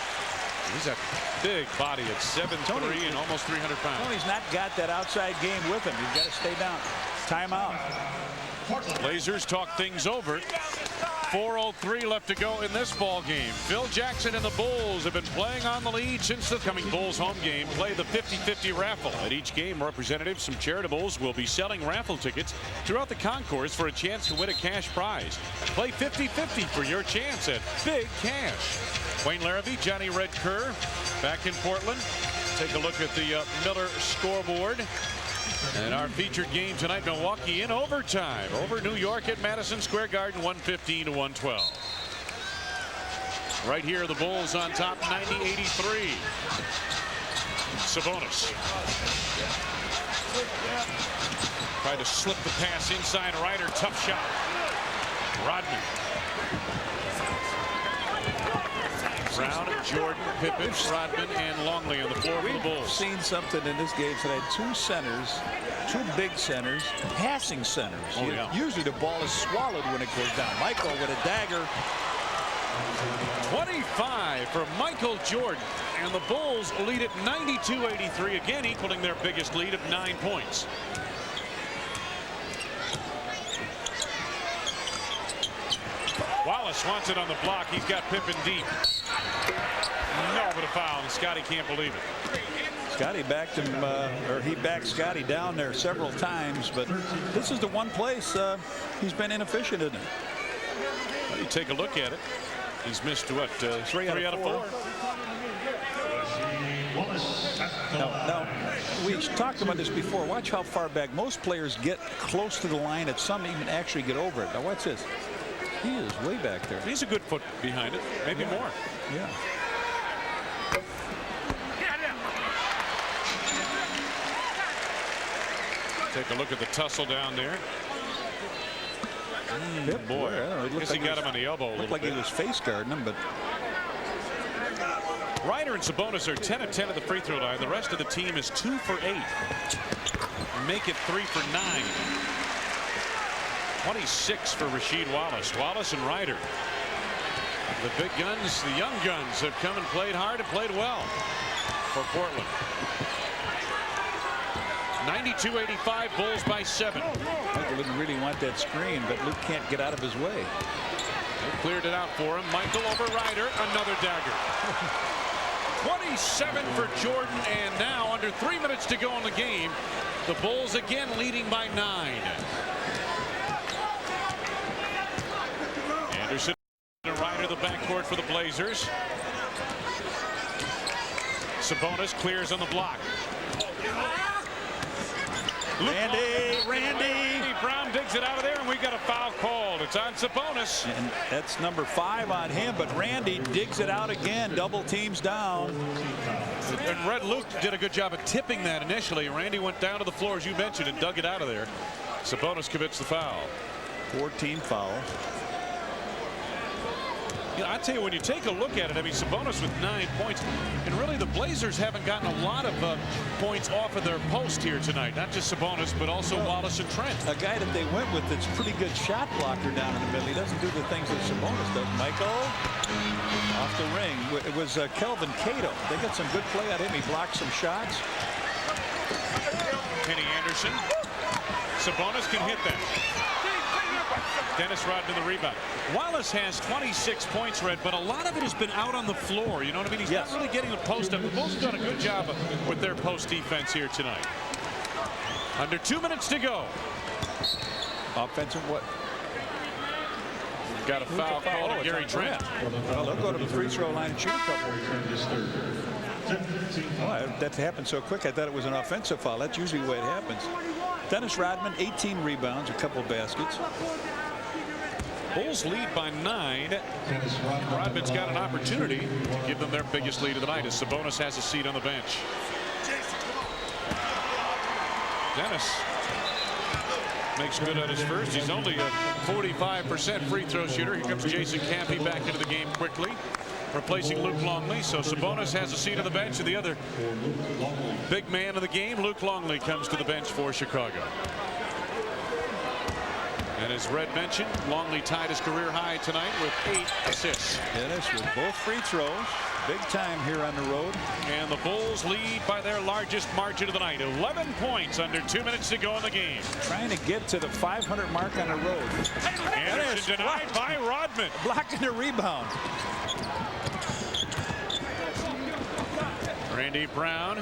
He's a big body at 7'3" and almost 300 pounds.
Tony's not got that outside game with him. He's got to stay down. Timeout.
Blazers talk things over. 4:03 left to go in this ball game. Phil Jackson and the Bulls have been playing on the lead since the coming Bulls home game. Play the 50-50 raffle. At each game, representatives from Charitables will be selling raffle tickets throughout the concourse for a chance to win a cash prize. Play 50-50 for your chance at big cash. Wayne Larrabee, Johnny Red Kerr back in Portland. Take a look at the Miller scoreboard. And our featured game tonight, Milwaukee in overtime over New York at Madison Square Garden, 115-112. Right here, the Bulls on top, 90-83. Sabonis tried to slip the pass inside Ryder. Tough shot. Rodman. Brown, Jordan, Pippen, Rodman, and Longley on the floor for the Bulls.
We've seen something in this game tonight. Two centers, two big centers, passing centers. Usually the ball is swallowed when it goes down. Michael with a dagger.
25 for Michael Jordan. And the Bulls lead at 92-83, again equaling their biggest lead of 9 points. Wallace wants it on the block. He's got Pippen deep. No, but a foul, and Scotty can't believe it.
Scotty backed him, or he backed Scotty down there several times, but this is the one place he's been inefficient in it.
Well, you take a look at it. He's missed, what, 3 out of 4?
No, we talked about this before. Watch how far back. Most players get close to the line, and some even actually get over it. Now, watch this. He is way back there.
He's a good foot behind it, maybe more.
Yeah.
Take a look at the tussle down there. Boy,
I
guess he got him on the elbow a little bit.
Looked like he was face guarding him, but.
Ryder and Sabonis are 10 of 10 at the free throw line. The rest of the team is 2 for 8. Make it 3 for 9. 26 for Rasheed Wallace. Wallace and Ryder. The big guns, the young guns have come and played hard and played well for Portland. 92-85, Bulls by 7.
Michael didn't really want that screen, but Luke can't get out of his way.
They cleared it out for him. Michael over Ryder, another dagger. 27 for Jordan, and now under 3 minutes to go in the game, the Bulls again leading by 9. Anderson and Ryder the backcourt for the Blazers. Sabonis clears on the block.
Randy
Brown digs it out of there, and we got a foul called. It's on Sabonis.
And that's number 5 on him, but Randy digs it out again. Double teams down.
And Red Luke did a good job of tipping that initially. Randy went down to the floor, as you mentioned, and dug it out of there. Sabonis commits the foul.
14 foul.
You know, I tell you, when you take a look at it, I mean, Sabonis with 9 points, and really the Blazers haven't gotten a lot of points off of their post here tonight. Not just Sabonis, but also Wallace and Trent.
A guy that they went with that's pretty good shot blocker down in the middle. He doesn't do the things that Sabonis does. Michael off the ring. It was Kelvin Cato. They got some good play at him. He blocked some shots.
Kenny Anderson. Sabonis can hit that. Dennis Rodman the rebound. Wallace has 26 points, Red, but a lot of it has been out on the floor. You know what I mean? He's not really getting the post up. The Bulls have done a good job with their post defense here tonight. Under 2 minutes to go.
Offensive what?
Got a foul call on Gary Trent.
Well, they'll go to the free throw line and shoot a couple. Oh, that happened so quick. I thought it was an offensive foul. That's usually the way it happens. Dennis Rodman, 18 rebounds, a couple baskets.
Bulls lead by 9. Rodman's got an opportunity to give them their biggest lead of the night as Sabonis has a seat on the bench. Dennis makes good on his first. He's only a 45% free throw shooter. Here comes Jason Campy back into the game quickly, replacing Luke Longley. So Sabonis has a seat on the bench, and the other big man of the game, Luke Longley, comes to the bench for Chicago. And as Red mentioned, Longley tied his career high tonight with 8 assists.
Dennis with both free throws. Big time here on the road.
And the Bulls lead by their largest margin of the night. 11 points under 2 minutes to go in the game.
Trying to get to the 500 mark on the road.
Anderson denied by Rodman.
Blocking the rebound.
Randy Brown.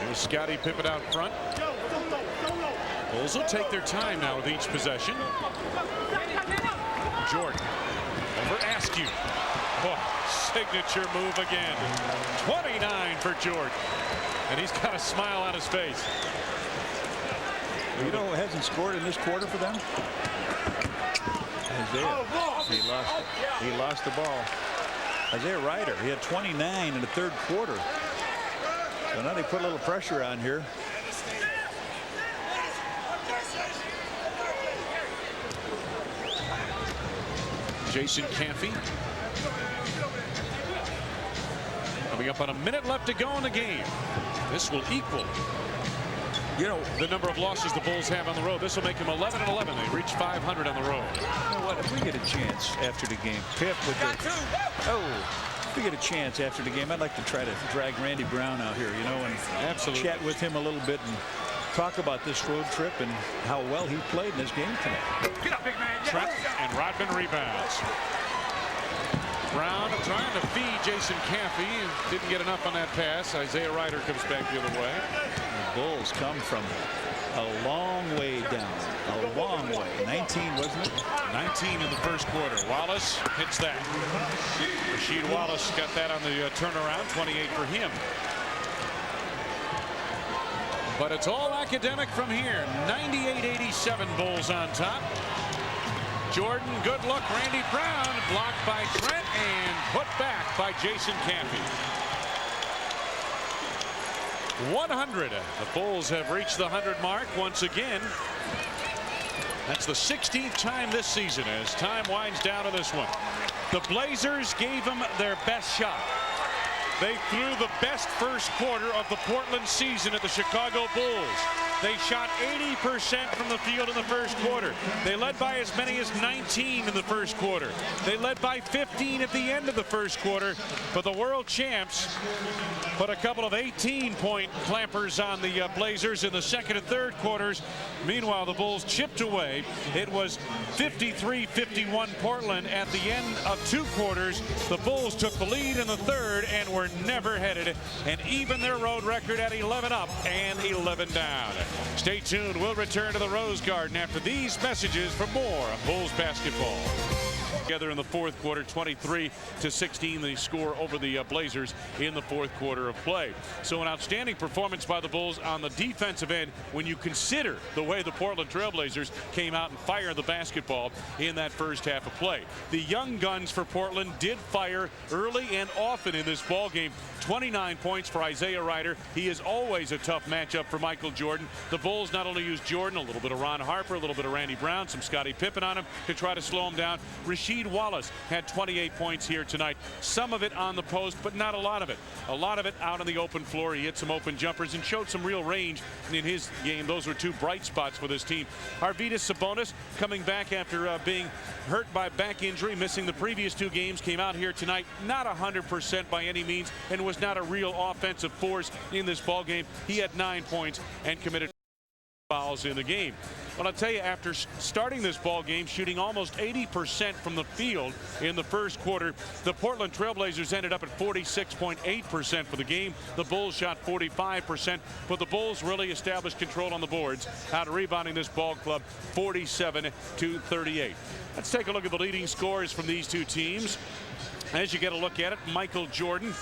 There's Scottie Pippen out front. Bulls will take their time now with each possession. Jordan over Askew. Oh, signature move again. 29 for Jordan. And he's got a smile on his face.
You know who hasn't scored in this quarter for them? Isaiah. He lost the ball. Isaiah Ryder. He had 29 in the third quarter. So now they put a little pressure on here.
Jason Campy. Coming up on a minute left to go in the game. This will equal, you know, the number of losses the Bulls have on the road. This will make them 11-11. They reach 500 on the road.
You know what? If we get a chance after the game, Pip with the, if we get a chance after the game, I'd like to try to drag Randy Brown out here, you know, and chat with him a little bit and talk about this road trip and how well he played in this game tonight.
Get up, big man. Trent and Rodman rebounds. Brown trying to feed Jason Campy. Didn't get enough on that pass. Isaiah Ryder comes back the other way.
The Bulls come from a long way down. A long way. 19, wasn't it?
19 in the first quarter. Wallace hits that. Rasheed Wallace got that on the turnaround. 28 for him. But it's all academic from here. 98-87 Bulls on top. Jordan, good look. Randy Brown blocked by Trent and put back by Jason Campy. 100. The Bulls have reached the 100 mark once again. That's the 16th time this season as time winds down to this one. The Blazers gave them their best shot. They threw the best first quarter of the Portland season at the Chicago Bulls. They shot 80% from the field in the first quarter. They led by as many as 19 in the first quarter. They led by 15 at the end of the first quarter. But the world champs put a couple of 18-point clampers on the Blazers in the second and third quarters. Meanwhile, the Bulls chipped away. It was 53-51 Portland at the end of 2 quarters. The Bulls took the lead in the third and were never headed and even their road record at 11 up and 11 down. Stay tuned. We'll return to the Rose Garden after these messages for more Bulls basketball. together in the fourth quarter. 23-16 the score over the Blazers in the fourth quarter of play. So an outstanding performance by the Bulls on the defensive end when you consider the way the Portland Trailblazers came out and fired the basketball in that first half of play. The young guns for Portland did fire early and often in this ball game. 29 points for Isaiah Rider. He is always a tough matchup for Michael Jordan. The Bulls not only used Jordan, a little bit of Ron Harper, a little bit of Randy Brown, some Scottie Pippen on him to try to slow him down. Rasheed Wallace had 28 points here tonight. Some of it on the post, but not a lot of it. A lot of it out on the open floor. He hit some open jumpers and showed some real range in his game. Those were two bright spots for this team. Arvydas Sabonis coming back after being hurt by back injury, missing the previous two games, came out here tonight not 100% by any means and was not a real offensive force in this ball game. He had 9 points and committed fouls in the game. Well, I'll tell you, after starting this ball game shooting almost 80% from the field in the first quarter, the Portland Trailblazers ended up at 46.8% for the game. The Bulls shot 45%, but the Bulls really established control on the boards, out rebounding this ball club 47-38. Let's take a look at the leading scores from these two teams. As you get a look at it, Michael Jordan,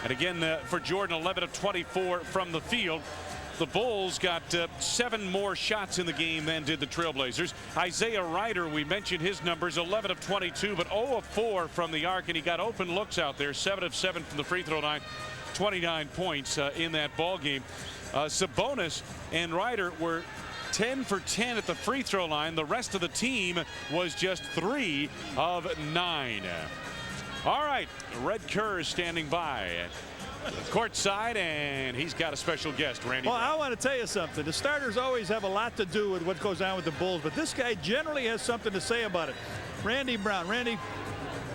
and again for Jordan, 11 of 24 from the field. The Bulls got 7 more shots in the game than did the Trailblazers. Isaiah Rider, we mentioned his numbers, 11 of 22, but 0 of 4 from the arc, and he got open looks out there, 7 of 7 from the free throw line, 29 points in that ball game. Sabonis and Rider were 10 for 10 at the free throw line. The rest of the team was just 3 of 9. All right, Red Kerr is standing by courtside, and he's got a special guest, Randy.
Well, I want to tell you something. The starters always have a lot to do with what goes on with the Bulls, but this guy generally has something to say about it. Randy Brown. Randy,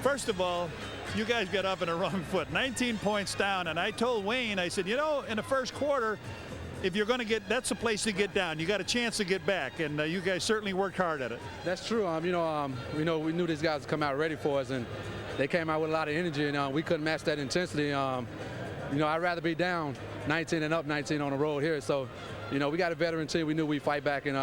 first of all, you guys got up on the wrong foot. 19 points down, and I told Wayne, I said, you know, in the first quarter, if you're going to get, that's the place to get down. You got a chance to get back, and you guys certainly worked hard at it.
That's true. We knew these guys would come out ready for us, and they came out with a lot of energy, and we couldn't match that intensity. I'd rather be down 19 and up 19 on the road here. So, we got a veteran team. We knew we'd fight back, and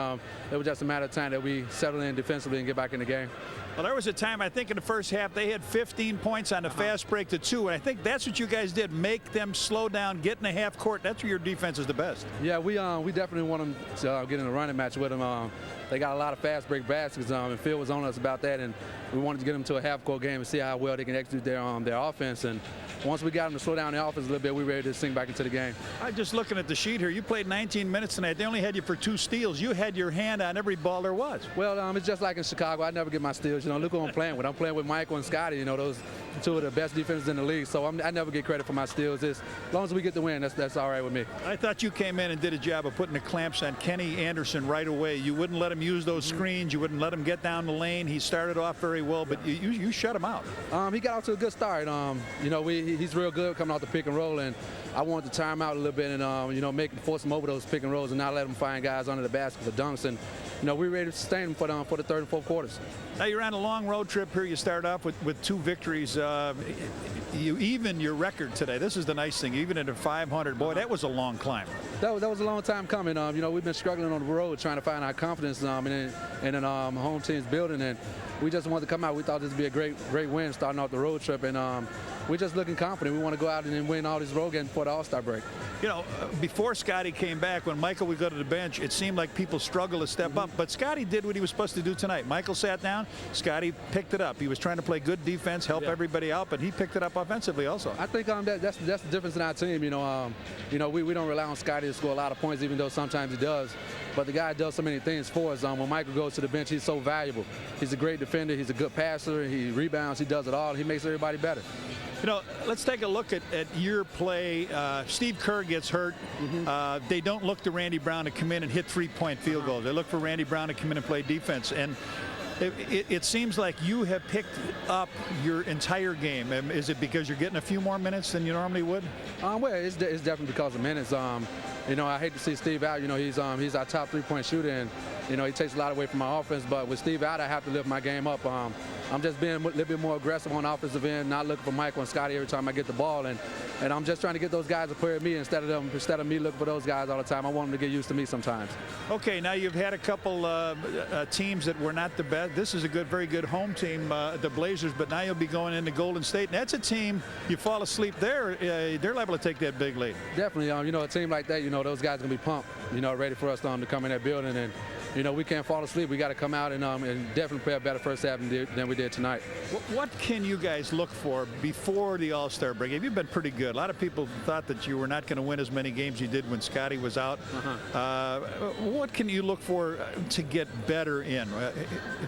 it was just a matter of time that we settle in defensively and get back in the game.
Well, there was a time, I think, in the first half, they had 15 points on the fast break to 2, and I think that's what you guys did, make them slow down, get in the half court. That's where your defense is the best.
Yeah, we definitely want them to get in a running match with them. They got a lot of fast break baskets, and Phil was on us about that, and we wanted to get them to a half-court game and see how well they can execute their offense. And once we got them to slow down the offense a little bit, we were ready to sink back into the game.
I'm just looking at the sheet here. You played 19 minutes tonight. They only had you for 2 steals. You had your hand on every ball there was.
Well, it's just like in Chicago. I never get my steals. Look who I'm playing with. I'm playing with Michael and Scottie. Those 2 of the best defenders in the league. So I never get credit for my steals. As long as we get the win, that's all right with me.
I thought you came in and did a job of putting the clamps on Kenny Anderson right away. You wouldn't let him use those screens. You wouldn't let him get down the lane. He started off very well, but you shut him out.
He got off to a good start. He's real good coming off the pick and roll, and I wanted to tire him out a little bit and force him over those pick and rolls and not let him find guys under the basket for dunks. And we're ready to sustain him for the third and fourth quarters.
Now you're on a long road trip here. You start off with 2 victories. You even your record today. This is the nice thing. Even at a 500, boy, that was a long climb.
That was a long time coming. We've been struggling on the road trying to find our confidence in an home team's building, and we just wanted to come out. We thought this would be a great win starting off the road trip, and we're just looking confident. We want to go out and win all these road games before the All-Star break.
Before Scottie came back, when Michael would go to the bench, it seemed like people struggled to step up, but Scottie did what he was supposed to do tonight. Michael sat down, Scottie picked it up. He was trying to play good defense, help everybody out, but he picked it up offensively also.
I think that's the difference in our team. We don't rely on Scottie to score a lot of points, even though sometimes he does. But the guy does so many things for us. When Michael goes to the bench, he's so valuable. He's a great defender. He's a good passer. He rebounds. He does it all. He makes everybody better.
Let's take a look at your play. Steve Kerr gets hurt. They don't look to Randy Brown to come in and hit 3-point field goals. They look for Randy Brown to come in and play defense. And it seems like you have picked up your entire game. Is it because you're getting a few more minutes than you normally would?
Well, it's definitely because of minutes. I hate to see Steve out. He's our top 3-point shooter, and he takes a lot away from my offense. But with Steve out, I have to lift my game up. I'm just being a little bit more aggressive on the offensive end, not looking for Michael and Scotty every time I get the ball, and I'm just trying to get those guys to play with me instead of me looking for those guys all the time. I want them to get used to me sometimes.
Okay, now you've had a couple teams that were not the best. This is a very good home team, the Blazers, but now you'll be going into Golden State. And that's a team, you fall asleep there, they're liable to take that big lead.
Definitely, you know, a team like that, you know, those guys are going to be pumped, you know, ready for us to come in that building. And, you know, we can't fall asleep. We got to come out and definitely play a better first half than we did tonight.
What can you guys look for before the All-Star break? You've been pretty good. A lot of people thought that you were not going to win as many games you did when Scotty was out. What can you look for to get better in?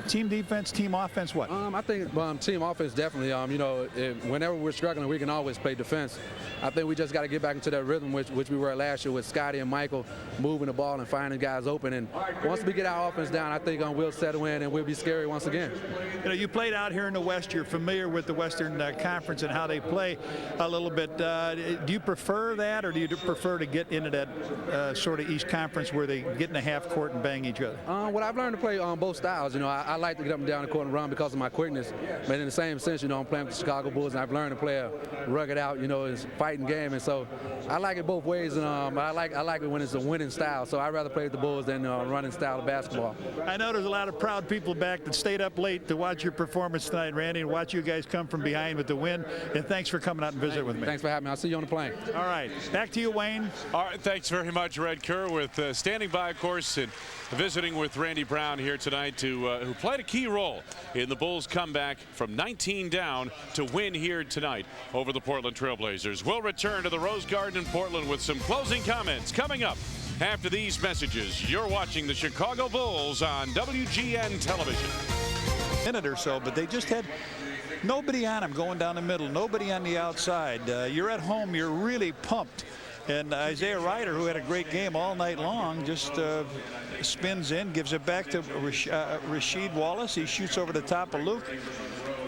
Team defense, team offense, what?
I think team offense definitely. You know, whenever we're struggling, we can always play defense. I think we just got to get back into that rhythm which we were last year with Scotty and Michael moving the ball and finding guys open. And once we get our offense down, I think we'll settle in and we'll be scary once again.
You know, you played out here in the West. You're familiar with the Western Conference and how they play a little bit. Do you prefer that, or do you prefer to get into that sort of East Conference where they get in the half court and bang each other?
Well, I've learned to play on both styles. You know, I like to get up and down the court and run because of my quickness. But in the same sense, you know, I'm playing with the Chicago Bulls, and I've learned to play a rugged out, you know, fighting game. And so I like it both ways. And I like it when it's a winning style. So I'd rather play with the Bulls than running style of basketball.
I know there's a lot of proud people back that stayed up late to watch your performance tonight, Randy, and watch you guys come from behind with the win. And thanks for coming out and visiting with me.
Thanks for having me. I'll see you on the plane.
All right. Back to you, Wayne.
All right. Thanks very much, Red Kerr, with standing by, of course, and visiting with Randy Brown here tonight, who played a key role in the Bulls' comeback from 19 down to win here tonight over the Portland Trail Blazers. We'll return to the Rose Garden in Portland with some closing comments coming up after these messages. You're watching the Chicago Bulls on WGN television.
Minute or so, but they just had nobody on them going down the middle, nobody on the outside. You're at home, you're really pumped. And Isaiah Ryder, who had a great game all night long, just spins in, gives it back to Rasheed Wallace. He shoots over the top of Luke.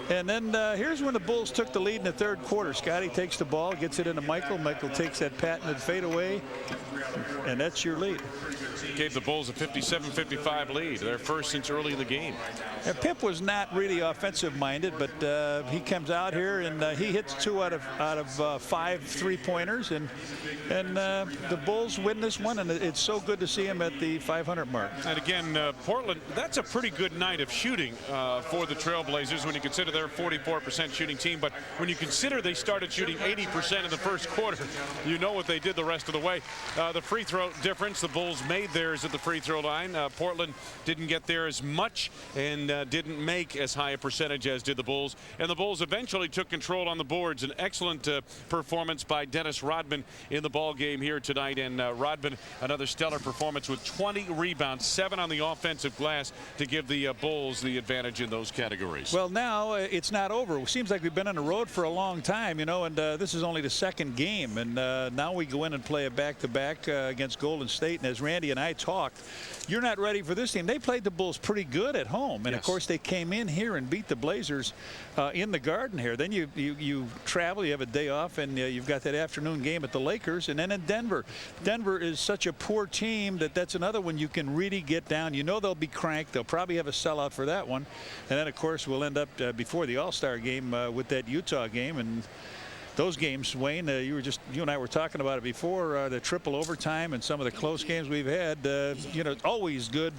And then here's when the Bulls took the lead in the third quarter. Scotty takes the ball, gets it into Michael. Michael takes that patented fadeaway, and that's your lead.
Gave the Bulls a 57-55 lead, their first since early in the game.
And Pip was not really offensive minded, but he comes out here and he hits 2 out of 5 3-pointers, and the Bulls win this one, and it's so good to see him at the 500 mark.
And again, Portland, that's a pretty good night of shooting for the Trailblazers when you consider they're a 44% shooting team. But when you consider they started shooting 80% in the first quarter, you know what they did the rest of the way. The free throw difference, the Bulls made theirs at the free throw line. Portland didn't get there as much and didn't make as high a percentage as did the Bulls. And the Bulls eventually took control on the boards. An excellent performance by Dennis Rodman in the ball game here tonight. And Rodman, another stellar performance with 20 rebounds, 7 on the offensive glass to give the Bulls the advantage in those categories.
Well, now it's not over. It seems like we've been on the road for a long time, you know, and this is only the second game. And now we go in and play a back-to-back against Golden State. And as Randy and I talked, you're not ready for this team. They played the Bulls pretty good at home. And,
yes,
of course, they came in here and beat the Blazers in the Garden here. Then you travel, you have a day off, and you've got that afternoon game at the Lakers, and then in Denver. Denver is such a poor team that's another one you can really get down. You know they'll be cranked. They'll probably have a sellout for that one. And then, of course, we'll end up before the All-Star game with that Utah game. And those games, Wayne, you and I were talking about it before, the triple overtime and some of the close games we've had. You know, it's always good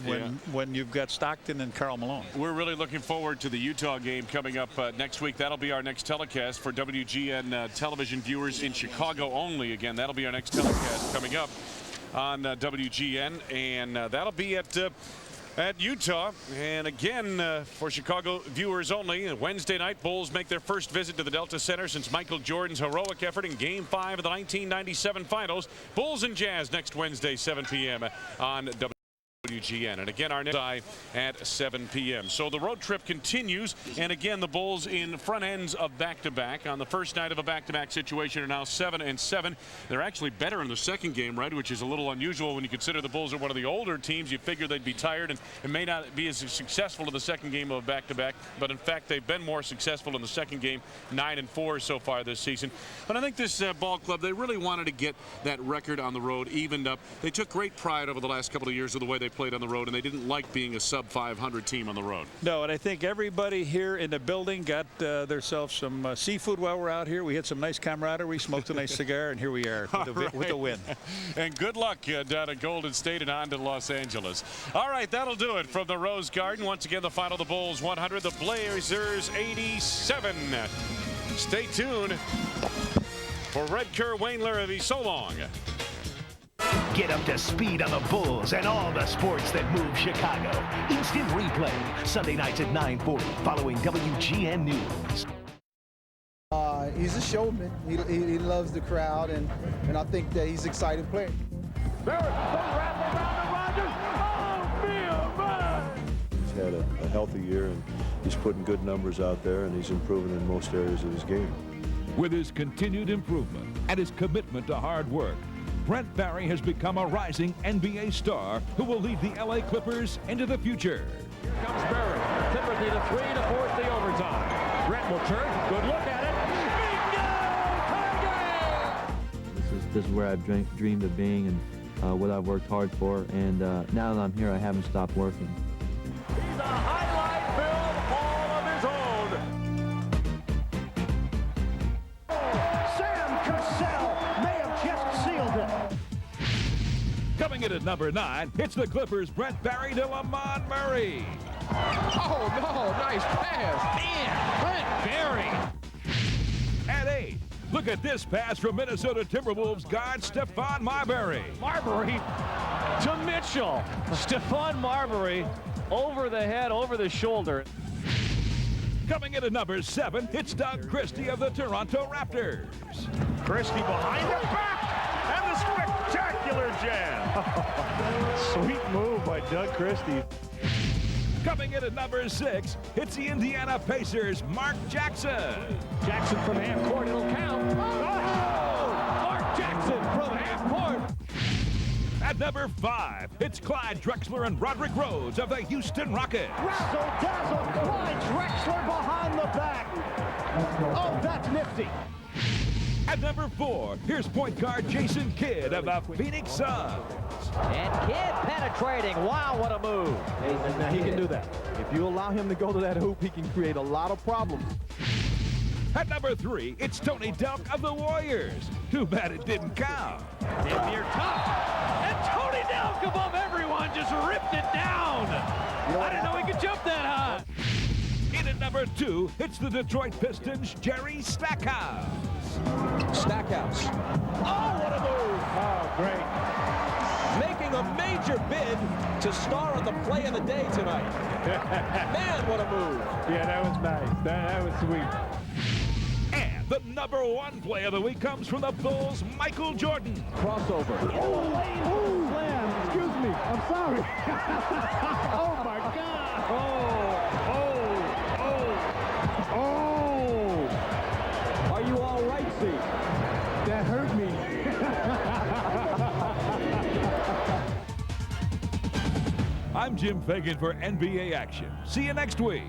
when you've got Stockton and Karl Malone.
We're really looking forward to the Utah game coming up next week. That'll be our next telecast for WGN television viewers in Chicago only. Again, that'll be our next telecast coming up on WGN, and that'll be at Utah. And again, for Chicago viewers only, Wednesday night, Bulls make their first visit to the Delta Center since Michael Jordan's heroic effort in Game 5 of the 1997 Finals. Bulls and Jazz next Wednesday, 7 p.m. on WGN. And again, our next eye at 7 p.m. So the road trip continues, and again, the Bulls in front ends of back-to-back. On the first night of a back-to-back situation are now 7-7. They're actually better in the second game, right, which is a little unusual when you consider the Bulls are one of the older teams. You figure they'd be tired and may not be as successful in the second game of a back-to-back, but in fact they've been more successful in the second game, 9-4 so far this season. But I think this ball club, they really wanted to get that record on the road evened up. They took great pride over the last couple of years of the way they played played on the road, and they didn't like being a sub-500 team on the road.
No, and I think everybody here in the building got themselves some seafood while we're out here. We had some nice camaraderie, smoked a nice cigar, and here we are with the win.
And good luck down at Golden State and on to Los Angeles. All right, that'll do it from the Rose Garden. Once again, the final, the Bulls 100, the Blazers 87. Stay tuned for Red Kerr, Wayne Larrivee. So long.
Get up to speed on the Bulls and all the sports that move Chicago. Instant replay, Sunday nights at 9:40, following WGN News.
He's a showman. He loves the crowd, and I think that he's an exciting player.
Barrett, wrap around to Rogers.
He's had a healthy year, and he's putting good numbers out there, and he's improving in most areas of his game.
With his continued improvement and his commitment to hard work, Brent Barry has become a rising NBA star who will lead the LA Clippers into the future.
Here comes Barry. Timothy to three to force the overtime. Brent will turn. Good look at it. Bingo!
This is where I've dreamed of being and what I've worked hard for. And now that I'm here, I haven't stopped working.
He's a highlight film all of his own. Sam Cassell may have just sealed it.
Coming in at number 9, it's the Clippers' Brent Barry to Lamont Murray.
Oh, no, nice pass.
Man, Brent Barry.
At 8, look at this pass from Minnesota Timberwolves guard Stephon Marbury.
Marbury to Mitchell. Stephon Marbury over the head, over the shoulder.
Coming in at number 7, it's Doug Christie of the Toronto Raptors.
Christie behind the back, and the spectacular jam. Sweet move by Doug Christie.
Coming in at number 6, it's the Indiana Pacers' Mark Jackson.
Jackson from half court, it'll count. Oh! Mark Jackson from half court.
At number 5, it's Clyde Drexler and Roderick Rhodes of the Houston Rockets.
Razzle-dazzle, Clyde Drexler behind the back. Oh, that's nifty.
At number 4, here's point guard Jason Kidd of the Phoenix Suns.
And Kidd penetrating. Wow, what a move.
Now he can do that. If you allow him to go to that hoop, he can create a lot of problems.
At number 3, it's Tony Delk of the Warriors. Too bad it didn't count.
In near top. And Tony Delk above everyone just ripped it down. I didn't know he could jump that high.
In at number 2, it's the Detroit Pistons' Jerry Stackhouse.
Stackhouse.
Oh, what a move.
Oh, great. Making a major bid to star on the play of the day tonight. Man, what a move.
Yeah, that was nice. That was sweet.
And the number 1 play of the week comes from the Bulls' Michael Jordan.
Crossover.
Oh, slam. Excuse me. I'm sorry. Oh, my God.
Are you all right, C?
That hurt me.
I'm Jim Fagan for NBA Action. See you next week.